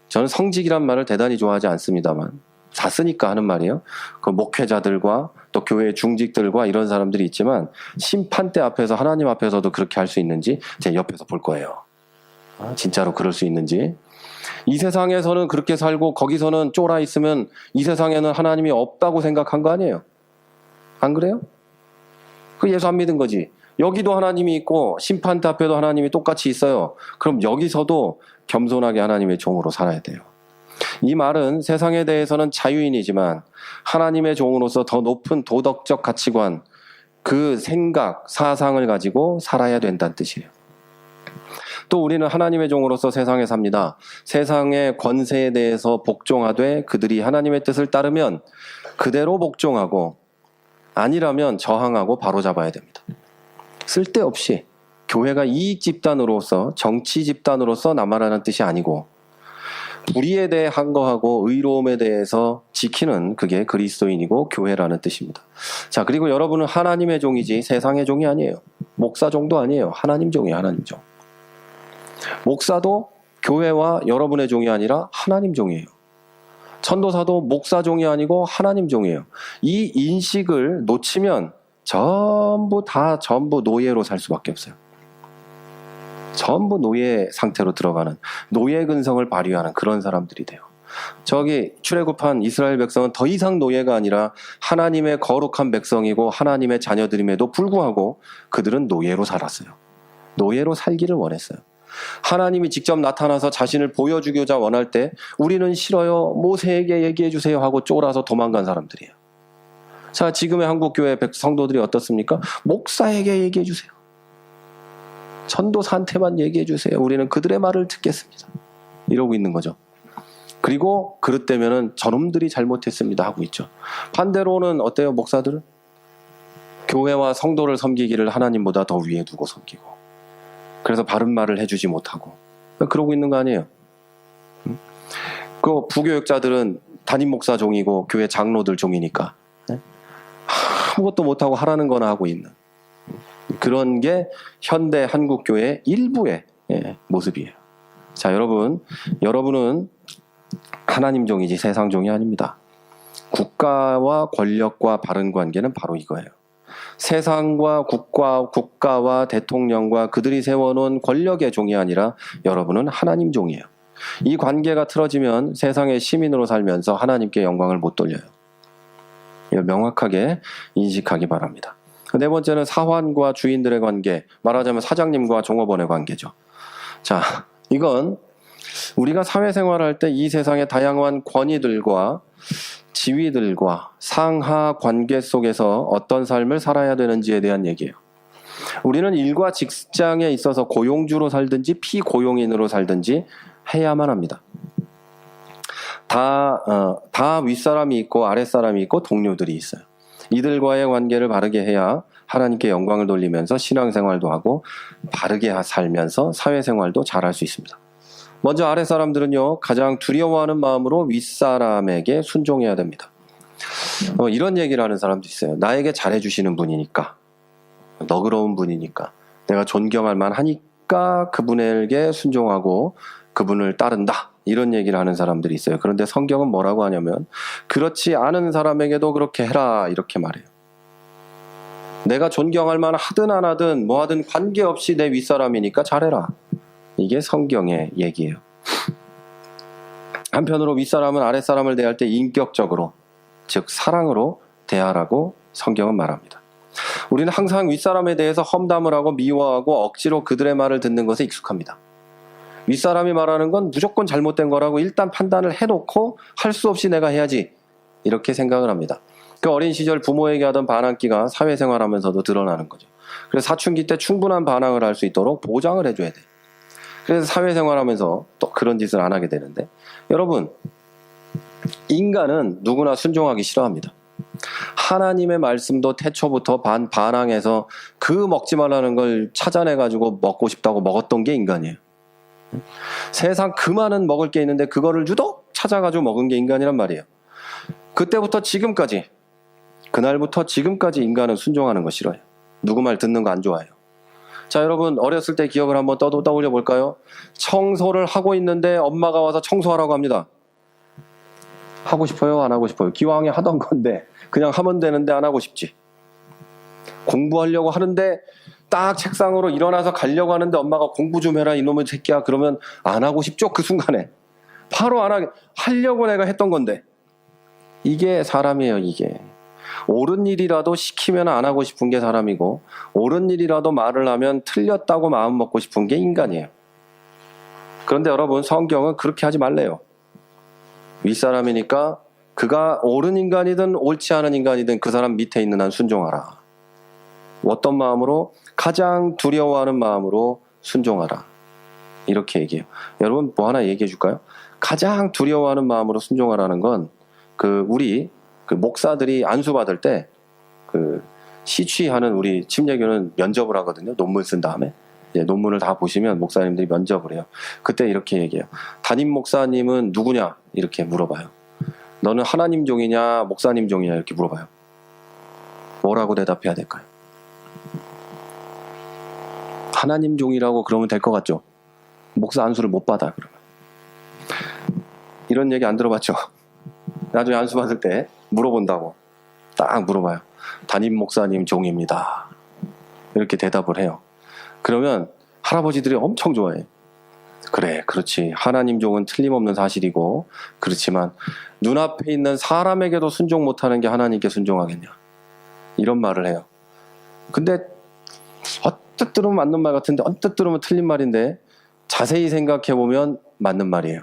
저는 성직이란 말을 대단히 좋아하지 않습니다만 다 쓰니까 하는 말이에요. 그 목회자들과 또 교회의 중직들과 이런 사람들이 있지만 심판대 앞에서, 하나님 앞에서도 그렇게 할 수 있는지 제 옆에서 볼 거예요. 진짜로 그럴 수 있는지. 이 세상에서는 그렇게 살고 거기서는 쫄아 있으면 이 세상에는 하나님이 없다고 생각한 거 아니에요? 안 그래요? 그 예수 안 믿은 거지. 여기도 하나님이 있고 심판대 앞에도 하나님이 똑같이 있어요. 그럼 여기서도 겸손하게 하나님의 종으로 살아야 돼요. 이 말은 세상에 대해서는 자유인이지만 하나님의 종으로서 더 높은 도덕적 가치관, 그 생각, 사상을 가지고 살아야 된다는 뜻이에요. 또 우리는 하나님의 종으로서 세상에 삽니다. 세상의 권세에 대해서 복종하되 그들이 하나님의 뜻을 따르면 그대로 복종하고, 아니라면 저항하고 바로잡아야 됩니다. 쓸데없이 교회가 이익 집단으로서, 정치 집단으로서 남아라는 뜻이 아니고, 불의에 대해 항거하고 의로움에 대해서 지키는, 그게 그리스도인이고 교회라는 뜻입니다. 자, 그리고 여러분은 하나님의 종이지 세상의 종이 아니에요. 목사 종도 아니에요. 하나님 종이에요. 하나님 종. 목사도 교회와 여러분의 종이 아니라 하나님 종이에요. 전도사도 목사 종이 아니고 하나님 종이에요. 이 인식을 놓치면 전부 노예로 살 수밖에 없어요. 전부 노예 상태로 들어가는, 노예 근성을 발휘하는 그런 사람들이 돼요. 저기 출애굽한 이스라엘 백성은 더 이상 노예가 아니라 하나님의 거룩한 백성이고 하나님의 자녀들임에도 불구하고 그들은 노예로 살았어요. 노예로 살기를 원했어요. 하나님이 직접 나타나서 자신을 보여주고자 원할 때 우리는 싫어요, 모세에게 얘기해 주세요 하고 쫄아서 도망간 사람들이에요. 자, 지금의 한국교회 성도들이 어떻습니까? 목사에게 얘기해 주세요. 전도사한테만 얘기해 주세요. 우리는 그들의 말을 듣겠습니다. 이러고 있는 거죠. 그리고 그릇되면은 저놈들이 잘못했습니다 하고 있죠. 반대로는 어때요? 목사들은 교회와 성도를 섬기기를 하나님보다 더 위에 두고 섬기고, 그래서 바른 말을 해주지 못하고 그러고 있는 거 아니에요? 그 부교육자들은 담임 목사 종이고 교회 장로들 종이니까 아무것도 못하고 하라는 거나 하고 있는 그런 게 현대 한국교회의 일부의 모습이에요. 자, 여러분은 하나님 종이지 세상 종이 아닙니다. 국가와 권력과 바른 관계는 바로 이거예요. 세상과 국가와 대통령과 그들이 세워놓은 권력의 종이 아니라 여러분은 하나님 종이에요. 이 관계가 틀어지면 세상의 시민으로 살면서 하나님께 영광을 못 돌려요. 이거 명확하게 인식하기 바랍니다. 네 번째는 사환과 주인들의 관계, 말하자면 사장님과 종업원의 관계죠. 자, 이건 우리가 사회생활할 때 이 세상의 다양한 권위들과 지위들과 상하 관계 속에서 어떤 삶을 살아야 되는지에 대한 얘기예요. 우리는 일과 직장에 있어서 고용주로 살든지 피고용인으로 살든지 해야만 합니다. 다 윗사람이 있고 아랫사람이 있고 동료들이 있어요. 이들과의 관계를 바르게 해야 하나님께 영광을 돌리면서 신앙생활도 하고 바르게 살면서 사회생활도 잘할 수 있습니다. 먼저 아랫사람들은요, 가장 두려워하는 마음으로 윗사람에게 순종해야 됩니다. 이런 얘기를 하는 사람도 있어요. 나에게 잘해주시는 분이니까, 너그러운 분이니까, 내가 존경할 만하니까 그분에게 순종하고 그분을 따른다, 이런 얘기를 하는 사람들이 있어요. 그런데 성경은 뭐라고 하냐면 그렇지 않은 사람에게도 그렇게 해라, 이렇게 말해요. 내가 존경할 만하든 안 하든 뭐 하든 관계없이 내 윗사람이니까 잘해라, 이게 성경의 얘기예요. 한편으로 윗사람은 아랫사람을 대할 때 인격적으로, 즉 사랑으로 대하라고 성경은 말합니다. 우리는 항상 윗사람에 대해서 험담을 하고 미워하고 억지로 그들의 말을 듣는 것에 익숙합니다. 윗사람이 말하는 건 무조건 잘못된 거라고 일단 판단을 해놓고 할 수 없이 내가 해야지, 이렇게 생각을 합니다. 그 어린 시절 부모에게 하던 반항기가 사회생활하면서도 드러나는 거죠. 그래서 사춘기 때 충분한 반항을 할 수 있도록 보장을 해줘야 돼. 그래서 사회생활하면서 또 그런 짓을 안 하게 되는데, 여러분, 인간은 누구나 순종하기 싫어합니다. 하나님의 말씀도 태초부터 반항해서 그 먹지 말라는 걸 찾아내가지고 먹고 싶다고 먹었던 게 인간이에요. 세상 그 많은 먹을 게 있는데 그거를 유독 찾아가지고 먹은 게 인간이란 말이에요. 그때부터 지금까지, 그날부터 지금까지 인간은 순종하는 거 싫어요. 누구 말 듣는 거 안 좋아해요. 자, 여러분, 어렸을 때 기억을 한번 떠올려 볼까요? 청소를 하고 있는데 엄마가 와서 청소하라고 합니다. 하고 싶어요? 안 하고 싶어요? 기왕에 하던 건데 그냥 하면 되는데 안 하고 싶지. 공부하려고 하는데 딱 책상으로 일어나서 가려고 하는데 엄마가 공부 좀 해라 이놈의 새끼야. 그러면 안 하고 싶죠? 그 순간에 바로 안 하려고 내가 했던 건데. 이게 사람이에요. 이게 옳은 일이라도 시키면 안 하고 싶은 게 사람이고, 옳은 일이라도 말을 하면 틀렸다고 마음 먹고 싶은 게 인간이에요. 그런데 여러분, 성경은 그렇게 하지 말래요. 윗사람이니까 그가 옳은 인간이든 옳지 않은 인간이든 그 사람 밑에 있는 한 순종하라. 어떤 마음으로? 가장 두려워하는 마음으로 순종하라. 이렇게 얘기해요. 여러분, 뭐 하나 얘기해 줄까요? 가장 두려워하는 마음으로 순종하라는 건 우리 목사들이 안수 받을 때 시취하는 우리 침례교는 면접을 하거든요. 논문 쓴 다음에. 논문을 다 보시면 목사님들이 면접을 해요. 그때 이렇게 얘기해요. 담임 목사님은 누구냐? 이렇게 물어봐요. 너는 하나님 종이냐? 목사님 종이냐? 이렇게 물어봐요. 뭐라고 대답해야 될까요? 하나님 종이라고 그러면 될 것 같죠? 목사 안수를 못 받아, 그러면. 이런 얘기 안 들어봤죠? 나중에 안수 받을 때 물어본다고. 딱 물어봐요. 담임 목사님 종입니다. 이렇게 대답을 해요. 그러면 할아버지들이 엄청 좋아해. 그래, 그렇지. 하나님 종은 틀림없는 사실이고, 그렇지만 눈앞에 있는 사람에게도 순종 못하는 게 하나님께 순종하겠냐. 이런 말을 해요. 근데 언뜻 들으면 맞는 말 같은데 언뜻 들으면 틀린 말인데 자세히 생각해보면 맞는 말이에요.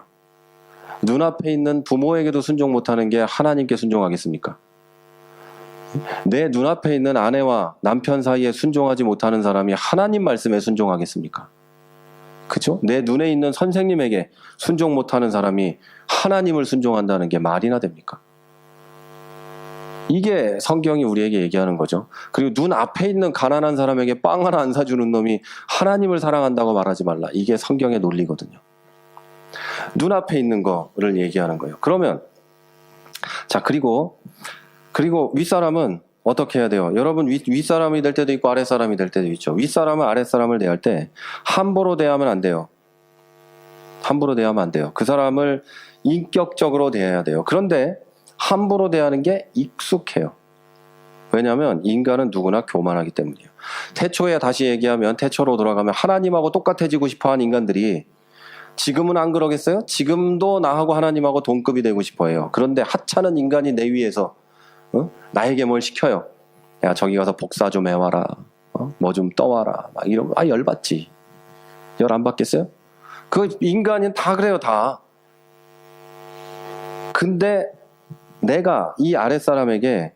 눈앞에 있는 부모에게도 순종 못하는 게 하나님께 순종하겠습니까? 내 눈앞에 있는 아내와 남편 사이에 순종하지 못하는 사람이 하나님 말씀에 순종하겠습니까? 그죠? 내 눈에 있는 선생님에게 순종 못하는 사람이 하나님을 순종한다는 게 말이나 됩니까? 이게 성경이 우리에게 얘기하는 거죠. 그리고 눈 앞에 있는 가난한 사람에게 빵 하나 안 사주는 놈이 하나님을 사랑한다고 말하지 말라. 이게 성경의 논리거든요. 눈앞에 있는 거를 얘기하는 거예요. 그러면 자, 그리고 윗사람은 어떻게 해야 돼요? 여러분, 윗사람이 될 때도 있고 아랫사람이 될 때도 있죠. 윗사람은 아랫사람을 대할 때 함부로 대하면 안 돼요. 함부로 대하면 안 돼요. 그 사람을 인격적으로 대해야 돼요. 그런데 함부로 대하는 게 익숙해요. 왜냐하면 인간은 누구나 교만하기 때문이에요. 태초에 다시 얘기하면 태초로 돌아가면 하나님하고 똑같아지고 싶어하는 인간들이 지금은 안 그러겠어요? 지금도 나하고 하나님하고 동급이 되고 싶어해요. 그런데 하찮은 인간이 내 위에서 나에게 뭘 시켜요. 야, 저기 가서 복사 좀 해와라. 뭐 좀 떠와라. 막 이러면 열받지. 열 안 받겠어요? 그 인간은 다 그래요, 다. 근데 내가 이 아랫사람에게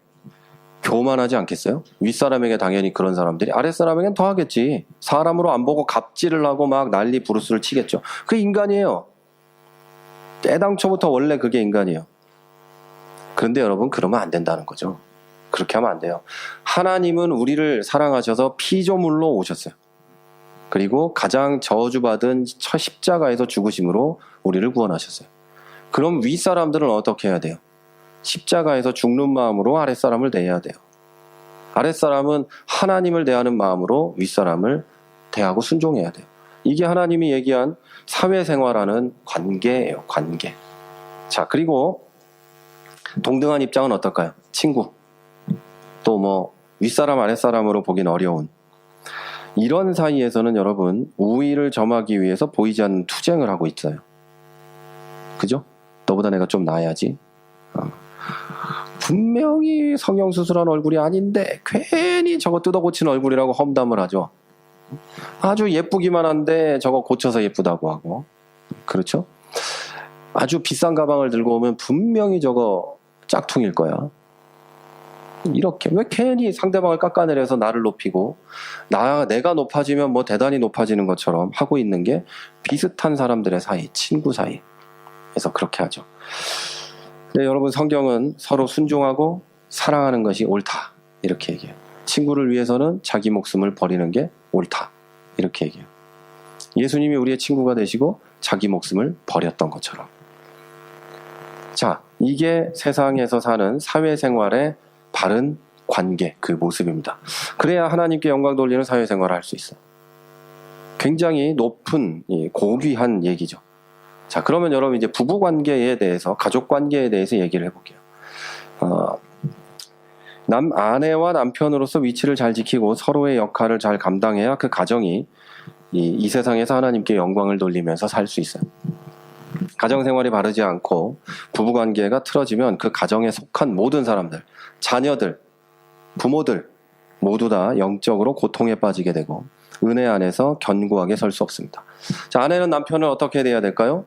교만하지 않겠어요? 윗사람에게 당연히 그런 사람들이 아랫사람에겐 더 하겠지. 사람으로 안 보고 갑질을 하고 막 난리 부르스를 치겠죠. 그게 인간이에요. 애당초부터 원래 그게 인간이에요. 그런데 여러분, 그러면 안 된다는 거죠. 그렇게 하면 안 돼요. 하나님은 우리를 사랑하셔서 피조물로 오셨어요. 그리고 가장 저주받은 십자가에서 죽으심으로 우리를 구원하셨어요. 그럼 윗사람들은 어떻게 해야 돼요? 십자가에서 죽는 마음으로 아랫사람을 대해야 돼요. 아랫사람은 하나님을 대하는 마음으로 윗사람을 대하고 순종해야 돼요. 이게 하나님이 얘기한 사회생활하는 관계예요. 관계. 자, 그리고 동등한 입장은 어떨까요? 친구. 또 뭐 윗사람 아랫사람으로 보긴 어려운 이런 사이에서는 여러분, 우위를 점하기 위해서 보이지 않는 투쟁을 하고 있어요. 그죠? 너보다 내가 좀 나아야지. 분명히 성형수술한 얼굴이 아닌데 괜히 저거 뜯어고친 얼굴이라고 험담을 하죠. 아주 예쁘기만 한데 저거 고쳐서 예쁘다고 하고. 그렇죠? 아주 비싼 가방을 들고 오면 분명히 저거 짝퉁일 거야. 이렇게 왜 괜히 상대방을 깎아내려서 나를 높이고 내가 높아지면 뭐 대단히 높아지는 것처럼 하고 있는 게 비슷한 사람들의 사이, 친구 사이에서 그렇게 하죠. 근데 여러분, 성경은 서로 순종하고 사랑하는 것이 옳다 이렇게 얘기해요. 친구를 위해서는 자기 목숨을 버리는 게 옳다 이렇게 얘기해요. 예수님이 우리의 친구가 되시고 자기 목숨을 버렸던 것처럼. 자, 이게 세상에서 사는 사회생활의 바른 관계, 그 모습입니다. 그래야 하나님께 영광 돌리는 사회생활을 할 수 있어요. 굉장히 높은, 고귀한 얘기죠. 자, 그러면 여러분 이제 부부관계에 대해서, 가족관계에 대해서 얘기를 해볼게요. 아내와 남편으로서 위치를 잘 지키고 서로의 역할을 잘 감당해야 그 가정이 이 세상에서 하나님께 영광을 돌리면서 살 수 있어요. 가정생활이 바르지 않고 부부관계가 틀어지면 그 가정에 속한 모든 사람들, 자녀들, 부모들 모두 다 영적으로 고통에 빠지게 되고 은혜 안에서 견고하게 설 수 없습니다. 자, 아내는 남편을 어떻게 대해야 될까요?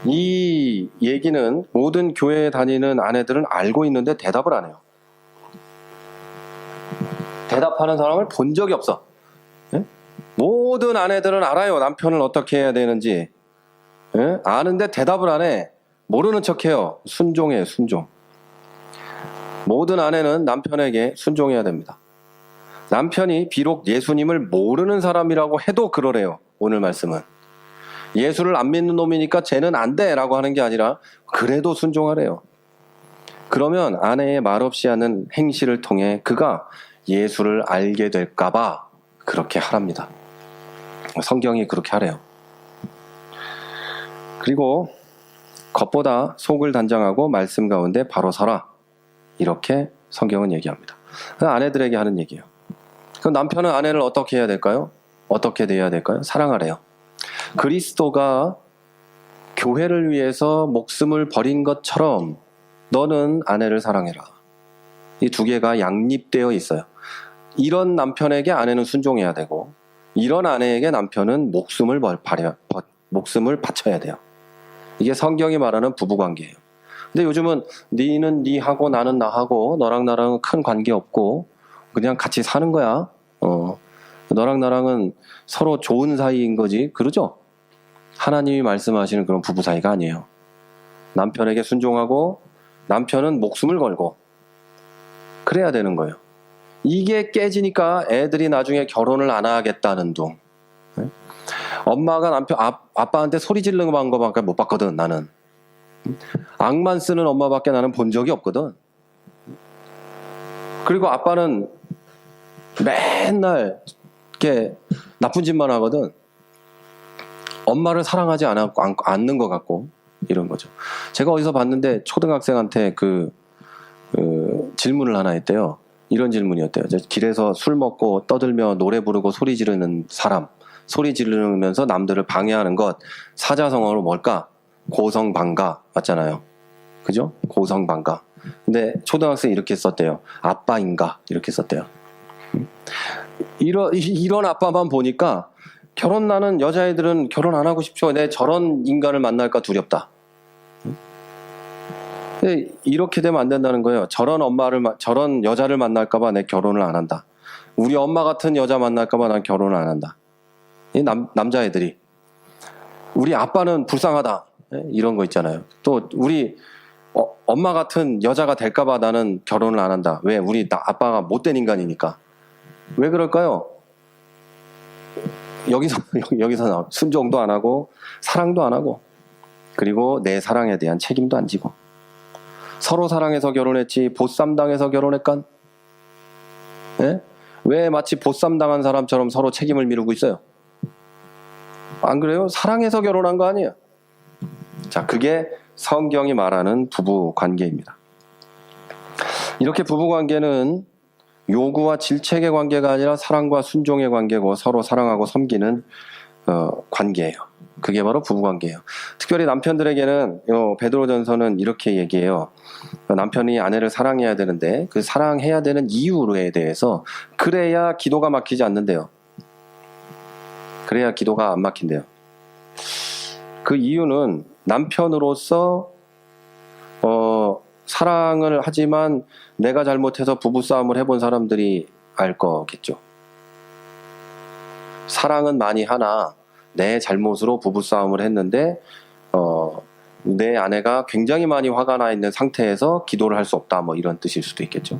이 얘기는 모든 교회에 다니는 아내들은 알고 있는데 대답을 안 해요. 대답하는 사람을 본 적이 없어. 예? 모든 아내들은 알아요. 남편을 어떻게 해야 되는지. 예? 아는데 대답을 안 해. 모르는 척해요. 순종해요. 순종. 모든 아내는 남편에게 순종해야 됩니다. 남편이 비록 예수님을 모르는 사람이라고 해도 그러래요. 오늘 말씀은. 예수를 안 믿는 놈이니까 쟤는 안 돼 라고 하는 게 아니라 그래도 순종하래요. 그러면 아내의 말없이 하는 행실을 통해 그가 예수를 알게 될까봐 그렇게 하랍니다. 성경이 그렇게 하래요. 그리고 겉보다 속을 단장하고 말씀 가운데 바로 서라. 이렇게 성경은 얘기합니다. 아내들에게 하는 얘기예요. 그럼 남편은 아내를 어떻게 해야 될까요? 어떻게 대해야 될까요? 사랑하래요. 그리스도가 교회를 위해서 목숨을 버린 것처럼 너는 아내를 사랑해라. 이 두 개가 양립되어 있어요. 이런 남편에게 아내는 순종해야 되고 이런 아내에게 남편은 목숨을 바쳐야 돼요. 이게 성경이 말하는 부부관계예요. 근데 요즘은 니는 니하고 나는 나하고 너랑 나랑은 큰 관계 없고 그냥 같이 사는 거야. 너랑 나랑은 서로 좋은 사이인 거지. 그러죠? 하나님이 말씀하시는 그런 부부 사이가 아니에요. 남편에게 순종하고 남편은 목숨을 걸고 그래야 되는 거예요. 이게 깨지니까 애들이 나중에 결혼을 안 하겠다는 둥. 엄마가 아빠한테 소리 지르는 거밖에 못 봤거든, 나는. 악만 쓰는 엄마밖에 나는 본 적이 없거든. 그리고 아빠는 맨날 이렇게 나쁜 짓만 하거든. 엄마를 사랑하지 않는 것 같고 이런 거죠. 제가 어디서 봤는데 초등학생한테 질문을 하나 했대요. 이런 질문이었대요. 길에서 술 먹고 떠들며 노래 부르고 소리 지르는 사람, 소리 지르면서 남들을 방해하는 것, 사자성어로 뭘까? 고성방가 맞잖아요. 그죠? 고성방가. 근데 초등학생이 이렇게 썼대요. 아빠인가 이렇게 썼대요. 이런 아빠만 보니까 나는 여자애들은 결혼 안 하고 싶죠. 내 저런 인간을 만날까 두렵다. 근데 이렇게 되면 안 된다는 거예요. 저런 여자를 만날까봐 내 결혼을 안 한다. 우리 엄마 같은 여자 만날까봐 난 결혼을 안 한다. 이 남자애들이 우리 아빠는 불쌍하다. 이런 거 있잖아요. 또 우리 엄마 같은 여자가 될까봐 나는 결혼을 안 한다. 왜? 아빠가 못된 인간이니까. 왜 그럴까요? 여기서 순종도 안 하고 사랑도 안 하고 그리고 내 사랑에 대한 책임도 안 지고 서로 사랑해서 결혼했지 보쌈 당해서 결혼했간? 예? 왜 마치 보쌈 당한 사람처럼 서로 책임을 미루고 있어요? 안 그래요? 사랑해서 결혼한 거 아니에요? 자, 그게 성경이 말하는 부부 관계입니다. 이렇게 부부 관계는 요구와 질책의 관계가 아니라 사랑과 순종의 관계고 서로 사랑하고 섬기는 관계예요. 그게 바로 부부 관계예요. 특별히 남편들에게는 베드로전서는 이렇게 얘기해요. 남편이 아내를 사랑해야 되는데 그 사랑해야 되는 이유에 대해서 그래야 기도가 막히지 않는데요. 그래야 기도가 안 막힌대요. 그 이유는 남편으로서 사랑을 하지만 내가 잘못해서 부부싸움을 해본 사람들이 알 거겠죠. 사랑은 많이 하나 내 잘못으로 부부싸움을 했는데 내 아내가 굉장히 많이 화가 나 있는 상태에서 기도를 할 수 없다, 뭐 이런 뜻일 수도 있겠죠.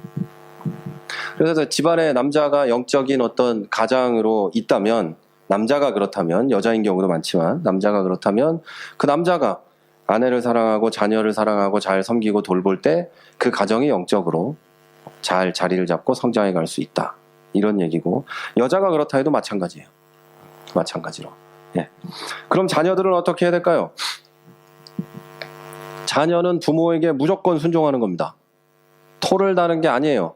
그래서 집안에 남자가 영적인 어떤 가장으로 있다면, 남자가 그렇다면, 여자인 경우도 많지만 남자가 그렇다면 그 남자가 아내를 사랑하고 자녀를 사랑하고 잘 섬기고 돌볼 때 그 가정이 영적으로 잘 자리를 잡고 성장해 갈 수 있다, 이런 얘기고, 여자가 그렇다 해도 마찬가지예요. 마찬가지로. 예. 그럼 자녀들은 어떻게 해야 될까요? 자녀는 부모에게 무조건 순종하는 겁니다. 토를 다는 게 아니에요.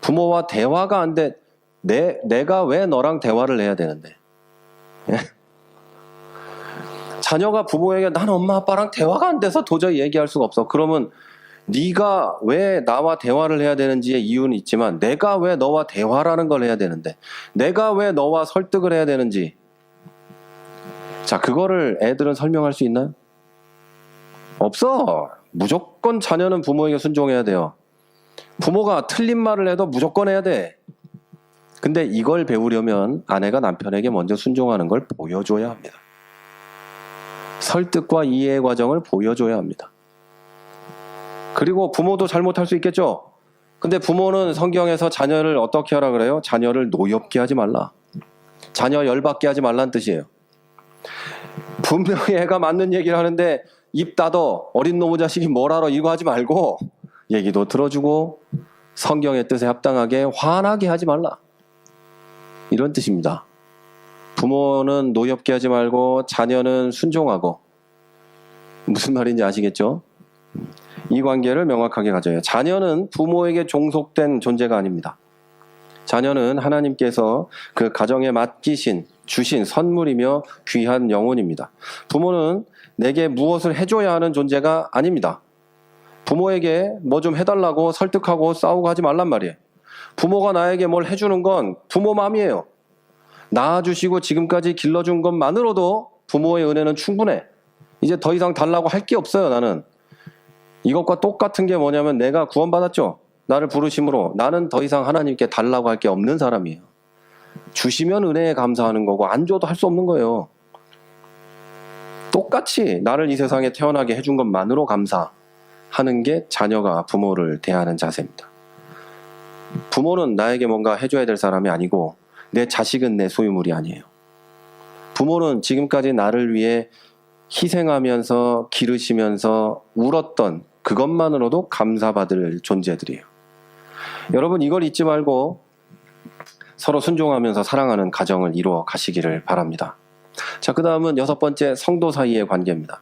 부모와 대화가 안 돼. 내가 왜 너랑 대화를 해야 되는데? 예? 자녀가 부모에게 난 엄마 아빠랑 대화가 안 돼서 도저히 얘기할 수가 없어. 그러면 네가 왜 나와 대화를 해야 되는지의 이유는 있지만 내가 왜 너와 대화라는 걸 해야 되는데, 내가 왜 너와 설득을 해야 되는지, 자, 그거를 애들은 설명할 수 있나요? 없어. 무조건 자녀는 부모에게 순종해야 돼요. 부모가 틀린 말을 해도 무조건 해야 돼. 근데 이걸 배우려면 아내가 남편에게 먼저 순종하는 걸 보여줘야 합니다. 설득과 이해의 과정을 보여줘야 합니다. 그리고 부모도 잘못할 수 있겠죠. 근데 부모는 성경에서 자녀를 어떻게 하라 그래요? 자녀를 노엽게 하지 말라. 자녀 열받게 하지 말라는 뜻이에요. 분명히 애가 맞는 얘기를 하는데 입 닫어, 어린 놈의 자식이 뭘 알아, 이거 하지 말고 얘기도 들어주고 성경의 뜻에 합당하게 화나게 하지 말라, 이런 뜻입니다. 부모는 노엽게 하지 말고 자녀는 순종하고. 무슨 말인지 아시겠죠? 이 관계를 명확하게 가져요. 자녀는 부모에게 종속된 존재가 아닙니다. 자녀는 하나님께서 그 가정에 맡기신, 주신 선물이며 귀한 영혼입니다. 부모는 내게 무엇을 해줘야 하는 존재가 아닙니다. 부모에게 뭐 좀 해달라고 설득하고 싸우고 하지 말란 말이에요. 부모가 나에게 뭘 해주는 건 부모 마음이에요. 낳아주시고 지금까지 길러준 것만으로도 부모의 은혜는 충분해. 이제 더 이상 달라고 할 게 없어요. 나는 이것과 똑같은 게 뭐냐면, 내가 구원받았죠. 나를 부르심으로 나는 더 이상 하나님께 달라고 할 게 없는 사람이에요. 주시면 은혜에 감사하는 거고 안 줘도 할 수 없는 거예요. 똑같이 나를 이 세상에 태어나게 해준 것만으로 감사하는 게 자녀가 부모를 대하는 자세입니다. 부모는 나에게 뭔가 해줘야 될 사람이 아니고 내 자식은 내 소유물이 아니에요. 부모는 지금까지 나를 위해 희생하면서 기르시면서 울었던 그것만으로도 감사받을 존재들이에요. 여러분, 이걸 잊지 말고 서로 순종하면서 사랑하는 가정을 이루어 가시기를 바랍니다. 자, 그 다음은 6번째, 성도 사이의 관계입니다.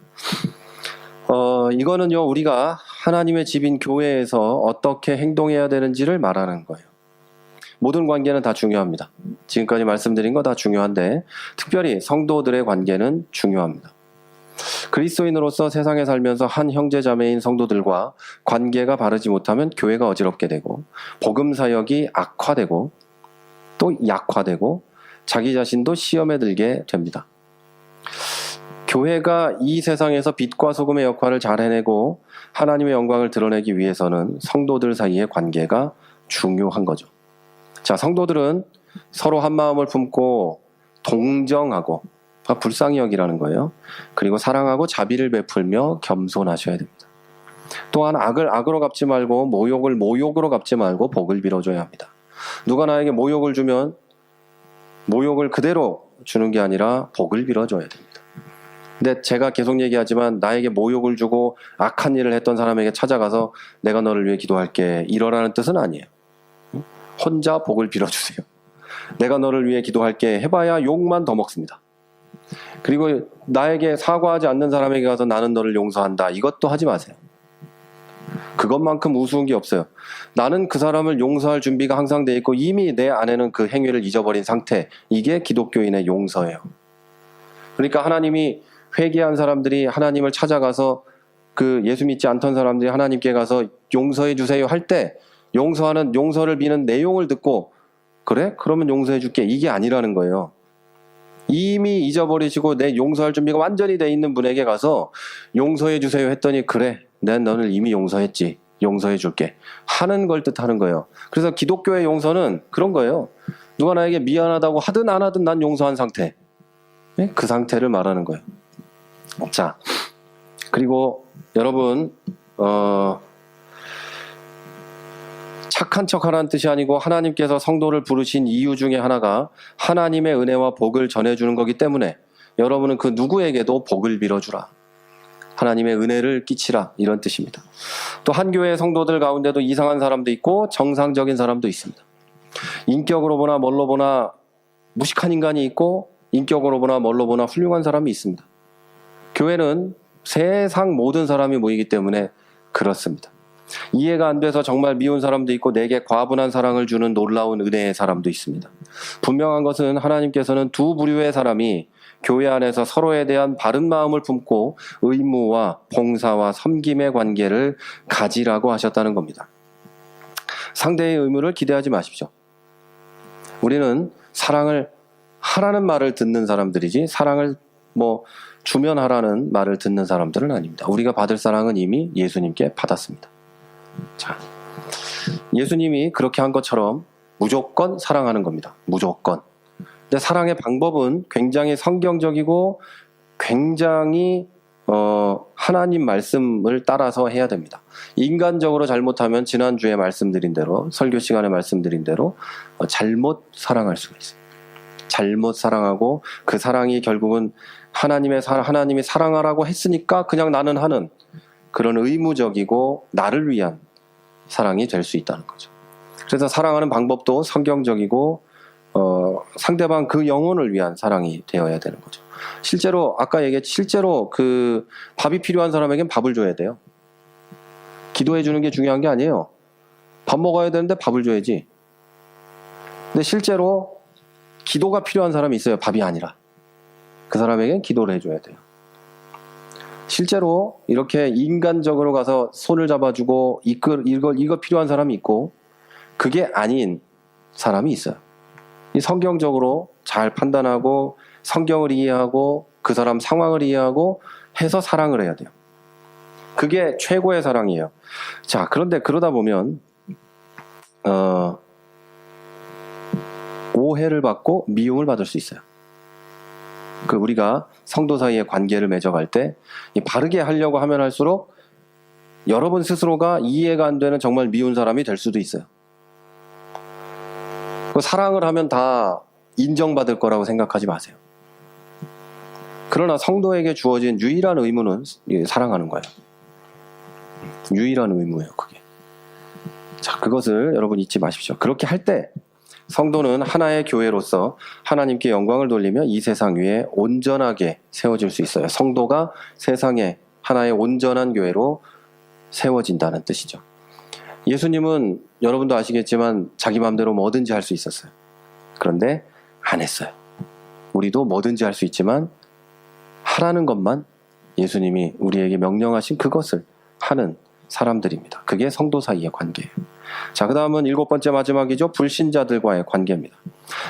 이거는요, 우리가 하나님의 집인 교회에서 어떻게 행동해야 되는지를 말하는 거예요. 모든 관계는 다 중요합니다. 지금까지 말씀드린 거 다 중요한데 특별히 성도들의 관계는 중요합니다. 그리스도인으로서 세상에 살면서 한 형제자매인 성도들과 관계가 바르지 못하면 교회가 어지럽게 되고 복음 사역이 악화되고 또 약화되고 자기 자신도 시험에 들게 됩니다. 교회가 이 세상에서 빛과 소금의 역할을 잘 해내고 하나님의 영광을 드러내기 위해서는 성도들 사이의 관계가 중요한 거죠. 자, 성도들은 서로 한 마음을 품고 동정하고, 불쌍히 여기라는 거예요. 그리고 사랑하고 자비를 베풀며 겸손하셔야 됩니다. 또한 악을 악으로 갚지 말고 모욕을 모욕으로 갚지 말고 복을 빌어줘야 합니다. 누가 나에게 모욕을 주면 모욕을 그대로 주는 게 아니라 복을 빌어줘야 됩니다. 근데 제가 계속 얘기하지만 나에게 모욕을 주고 악한 일을 했던 사람에게 찾아가서 내가 너를 위해 기도할게 이러라는 뜻은 아니에요. 혼자 복을 빌어주세요. 내가 너를 위해 기도할게 해봐야 욕만 더 먹습니다. 그리고 나에게 사과하지 않는 사람에게 가서 나는 너를 용서한다, 이것도 하지 마세요. 그것만큼 우스운 게 없어요. 나는 그 사람을 용서할 준비가 항상 돼 있고 이미 내 안에는 그 행위를 잊어버린 상태, 이게 기독교인의 용서예요. 그러니까 하나님이 회개한 사람들이 하나님을 찾아가서 그 예수 믿지 않던 사람들이 하나님께 가서 용서해 주세요 할 때 용서를 비는 내용을 듣고 그래? 그러면 용서해 줄게, 이게 아니라는 거예요. 이미 잊어버리시고 내 용서할 준비가 완전히 돼 있는 분에게 가서 용서해 주세요 했더니 그래, 난 너를 이미 용서했지. 용서해 줄게. 하는 걸 뜻하는 거예요. 그래서 기독교의 용서는 그런 거예요. 누가 나에게 미안하다고 하든 안 하든 난 용서한 상태. 그 상태를 말하는 거예요. 자, 그리고 여러분 착한 척하라는 뜻이 아니고 하나님께서 성도를 부르신 이유 중에 하나가 하나님의 은혜와 복을 전해주는 거기 때문에 여러분은 그 누구에게도 복을 빌어주라. 하나님의 은혜를 끼치라. 이런 뜻입니다. 또 한 교회의 성도들 가운데도 이상한 사람도 있고 정상적인 사람도 있습니다. 인격으로 보나 뭘로 보나 무식한 인간이 있고 인격으로 보나 뭘로 보나 훌륭한 사람이 있습니다. 교회는 세상 모든 사람이 모이기 때문에 그렇습니다. 이해가 안 돼서 정말 미운 사람도 있고 내게 과분한 사랑을 주는 놀라운 은혜의 사람도 있습니다. 분명한 것은 하나님께서는 두 부류의 사람이 교회 안에서 서로에 대한 바른 마음을 품고 의무와 봉사와 섬김의 관계를 가지라고 하셨다는 겁니다. 상대의 의무를 기대하지 마십시오. 우리는 사랑을 하라는 말을 듣는 사람들이지 사랑을 주면 하라는 말을 듣는 사람들은 아닙니다. 우리가 받을 사랑은 이미 예수님께 받았습니다. 자, 예수님이 그렇게 한 것처럼 무조건 사랑하는 겁니다. 무조건. 근데 사랑의 방법은 굉장히 성경적이고 굉장히 하나님 말씀을 따라서 해야 됩니다. 인간적으로 잘못하면 지난주에 말씀드린 대로 설교 시간에 말씀드린 대로 잘못 사랑할 수가 있어요. 잘못 사랑하고 그 사랑이 결국은 하나님이 사랑하라고 했으니까 그냥 나는 하는 그런 의무적이고 나를 위한 사랑이 될 수 있다는 거죠. 그래서 사랑하는 방법도 성경적이고 상대방 그 영혼을 위한 사랑이 되어야 되는 거죠. 실제로 아까 얘기했지 실제로 그 밥이 필요한 사람에겐 밥을 줘야 돼요. 기도해 주는 게 중요한 게 아니에요. 밥 먹어야 되는데 밥을 줘야지. 근데 실제로 기도가 필요한 사람이 있어요. 밥이 아니라. 그 사람에겐 기도를 해줘야 돼요. 실제로 이렇게 인간적으로 가서 손을 잡아주고 이거 필요한 사람이 있고 그게 아닌 사람이 있어요. 이 성경적으로 잘 판단하고 성경을 이해하고 그 사람 상황을 이해하고 해서 사랑을 해야 돼요. 그게 최고의 사랑이에요. 자, 그런데 그러다 보면 오해를 받고 미움을 받을 수 있어요. 우리가 성도 사이의 관계를 맺어갈 때 바르게 하려고 하면 할수록 여러분 스스로가 이해가 안 되는 정말 미운 사람이 될 수도 있어요. 사랑을 하면 다 인정받을 거라고 생각하지 마세요. 그러나 성도에게 주어진 유일한 의무는 사랑하는 거예요. 유일한 의무예요, 그게. 자, 그것을 여러분 잊지 마십시오. 그렇게 할 때 성도는 하나의 교회로서 하나님께 영광을 돌리며 이 세상 위에 온전하게 세워질 수 있어요. 성도가 세상에 하나의 온전한 교회로 세워진다는 뜻이죠. 예수님은 여러분도 아시겠지만 자기 마음대로 뭐든지 할 수 있었어요. 그런데 안 했어요. 우리도 뭐든지 할 수 있지만 하라는 것만 예수님이 우리에게 명령하신 그것을 하는 사람들입니다. 그게 성도 사이의 관계예요. 자, 그 다음은 7번째 마지막이죠. 불신자들과의 관계입니다.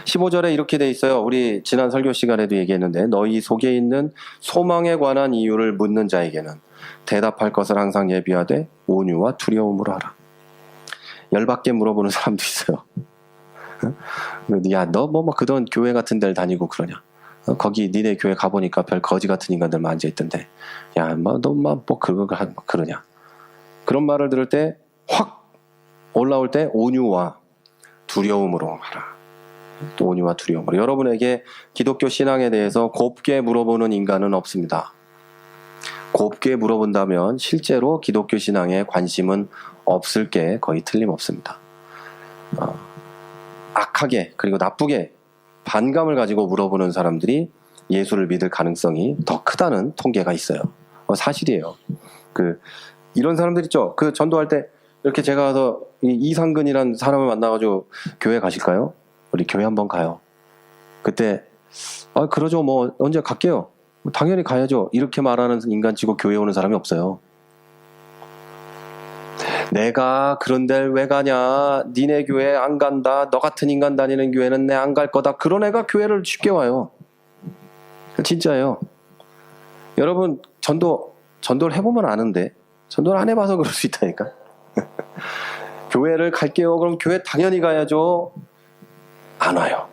15절에 이렇게 돼 있어요. 우리 지난 설교 시간에도 얘기했는데 너희 속에 있는 소망에 관한 이유를 묻는 자에게는 대답할 것을 항상 예비하되 온유와 두려움으로 하라. 열받게 물어보는 사람도 있어요. 야, 너 그동안 교회 같은 데를 다니고 그러냐? 거기 니네 교회 가보니까 별 거지 같은 인간들만 앉아있던데 야, 너 그러냐? 그런 말을 들을 때 확 올라올 때 온유와 두려움으로 하라. 또 온유와 두려움으로. 여러분에게 기독교 신앙에 대해서 곱게 물어보는 인간은 없습니다. 곱게 물어본다면 실제로 기독교 신앙에 관심은 없을 게 거의 틀림없습니다. 악하게 그리고 나쁘게 반감을 가지고 물어보는 사람들이 예수를 믿을 가능성이 더 크다는 통계가 있어요. 사실이에요. 이런 사람들 있죠. 전도할 때 이렇게 제가 가서 이상근이라는 사람을 만나가지고 교회 가실까요? 우리 교회 한번 가요. 그때 그러죠. 언제 갈게요. 당연히 가야죠. 이렇게 말하는 인간치고 교회 오는 사람이 없어요. 내가 그런 데를 왜 가냐? 니네 교회 안 간다. 너 같은 인간 다니는 교회는 내 안 갈 거다. 그런 애가 교회를 쉽게 와요. 진짜예요. 여러분 전도를 해보면 아는데 전도를 안 해봐서 그럴 수 있다니까. 교회를 갈게요. 그럼 교회 당연히 가야죠. 안 와요.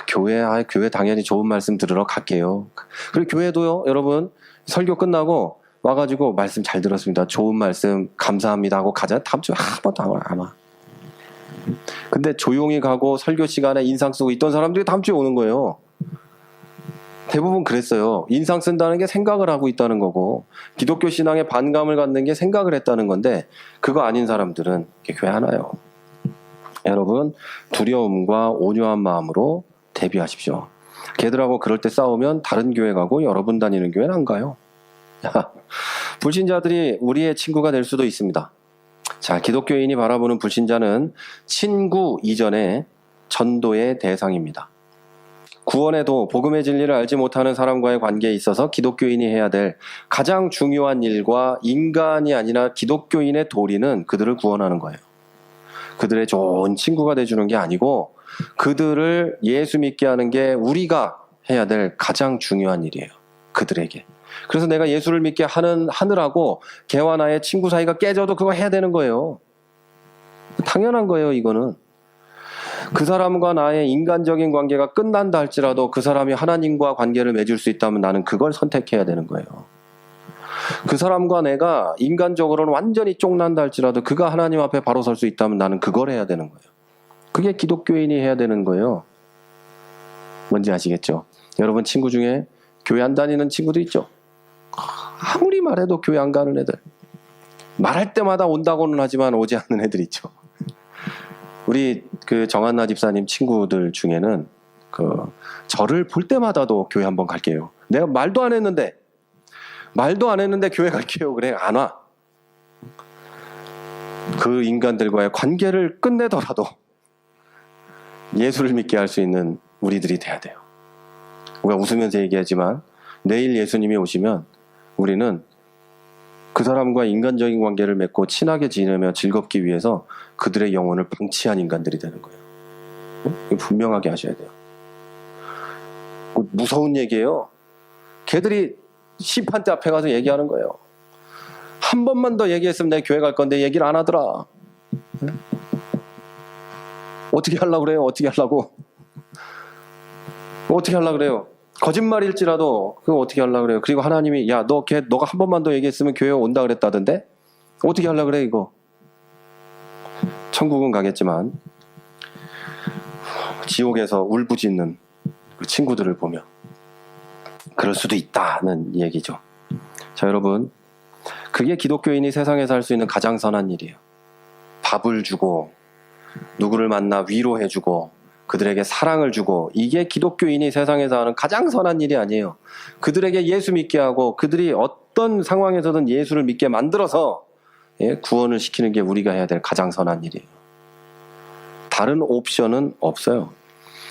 교회 당연히 좋은 말씀 들으러 갈게요. 그리고 교회도요, 여러분, 설교 끝나고 와가지고 말씀 잘 들었습니다. 좋은 말씀 감사합니다 하고 가자. 다음 주에 한 번도 안 와. 근데 조용히 가고 설교 시간에 인상 쓰고 있던 사람들이 다음 주에 오는 거예요. 대부분 그랬어요. 인상 쓴다는 게 생각을 하고 있다는 거고, 기독교 신앙에 반감을 갖는 게 생각을 했다는 건데, 그거 아닌 사람들은 교회 안 와요. 여러분, 두려움과 온유한 마음으로 대비하십시오. 걔들하고 그럴 때 싸우면 다른 교회 가고 여러분 다니는 교회는 안 가요. 불신자들이 우리의 친구가 될 수도 있습니다. 자, 기독교인이 바라보는 불신자는 친구 이전에 전도의 대상입니다. 구원의 도, 복음의 진리를 알지 못하는 사람과의 관계에 있어서 기독교인이 해야 될 가장 중요한 일과 인간이 아니라 기독교인의 도리는 그들을 구원하는 거예요. 그들의 좋은 친구가 돼주는 게 아니고 그들을 예수 믿게 하는 게 우리가 해야 될 가장 중요한 일이에요. 그들에게. 그래서 내가 예수를 믿게 하느라고 걔와 나의 친구 사이가 깨져도 그거 해야 되는 거예요. 당연한 거예요, 이거는. 그 사람과 나의 인간적인 관계가 끝난다 할지라도 그 사람이 하나님과 관계를 맺을 수 있다면 나는 그걸 선택해야 되는 거예요. 그 사람과 내가 인간적으로는 완전히 쫑난다 할지라도 그가 하나님 앞에 바로 설 수 있다면 나는 그걸 해야 되는 거예요. 그게 기독교인이 해야 되는 거예요. 뭔지 아시겠죠? 여러분 친구 중에 교회 안 다니는 친구도 있죠? 아무리 말해도 교회 안 가는 애들. 말할 때마다 온다고는 하지만 오지 않는 애들 있죠. 우리 그 정한나 집사님 친구들 중에는 저를 볼 때마다도 교회 한번 갈게요. 내가 말도 안 했는데 교회 갈게요. 그래, 안 와. 그 인간들과의 관계를 끝내더라도 예수를 믿게 할 수 있는 우리들이 돼야 돼요. 우리가 웃으면서 얘기하지만 내일 예수님이 오시면 우리는 그 사람과 인간적인 관계를 맺고 친하게 지내며 즐겁기 위해서 그들의 영혼을 방치한 인간들이 되는 거예요. 이거 분명하게 하셔야 돼요. 무서운 얘기예요. 걔들이 심판대 앞에 가서 얘기하는 거예요. 한 번만 더 얘기했으면 내가 교회 갈 건데 얘기를 안 하더라. 어떻게 하려고 그래요? 어떻게 하려고 그래요? 거짓말일지라도 그거 어떻게 하려고 그래요? 그리고 하나님이 야, 너가 한 번만 더 얘기했으면 교회 온다 그랬다던데? 어떻게 하려고 그래 이거? 천국은 가겠지만 지옥에서 울부짖는 그 친구들을 보며 그럴 수도 있다는 얘기죠. 자, 여러분, 그게 기독교인이 세상에서 할 수 있는 가장 선한 일이에요. 밥을 주고 누구를 만나 위로해주고 그들에게 사랑을 주고, 이게 기독교인이 세상에서 하는 가장 선한 일이 아니에요. 그들에게 예수 믿게 하고 그들이 어떤 상황에서든 예수를 믿게 만들어서 구원을 시키는 게 우리가 해야 될 가장 선한 일이에요. 다른 옵션은 없어요.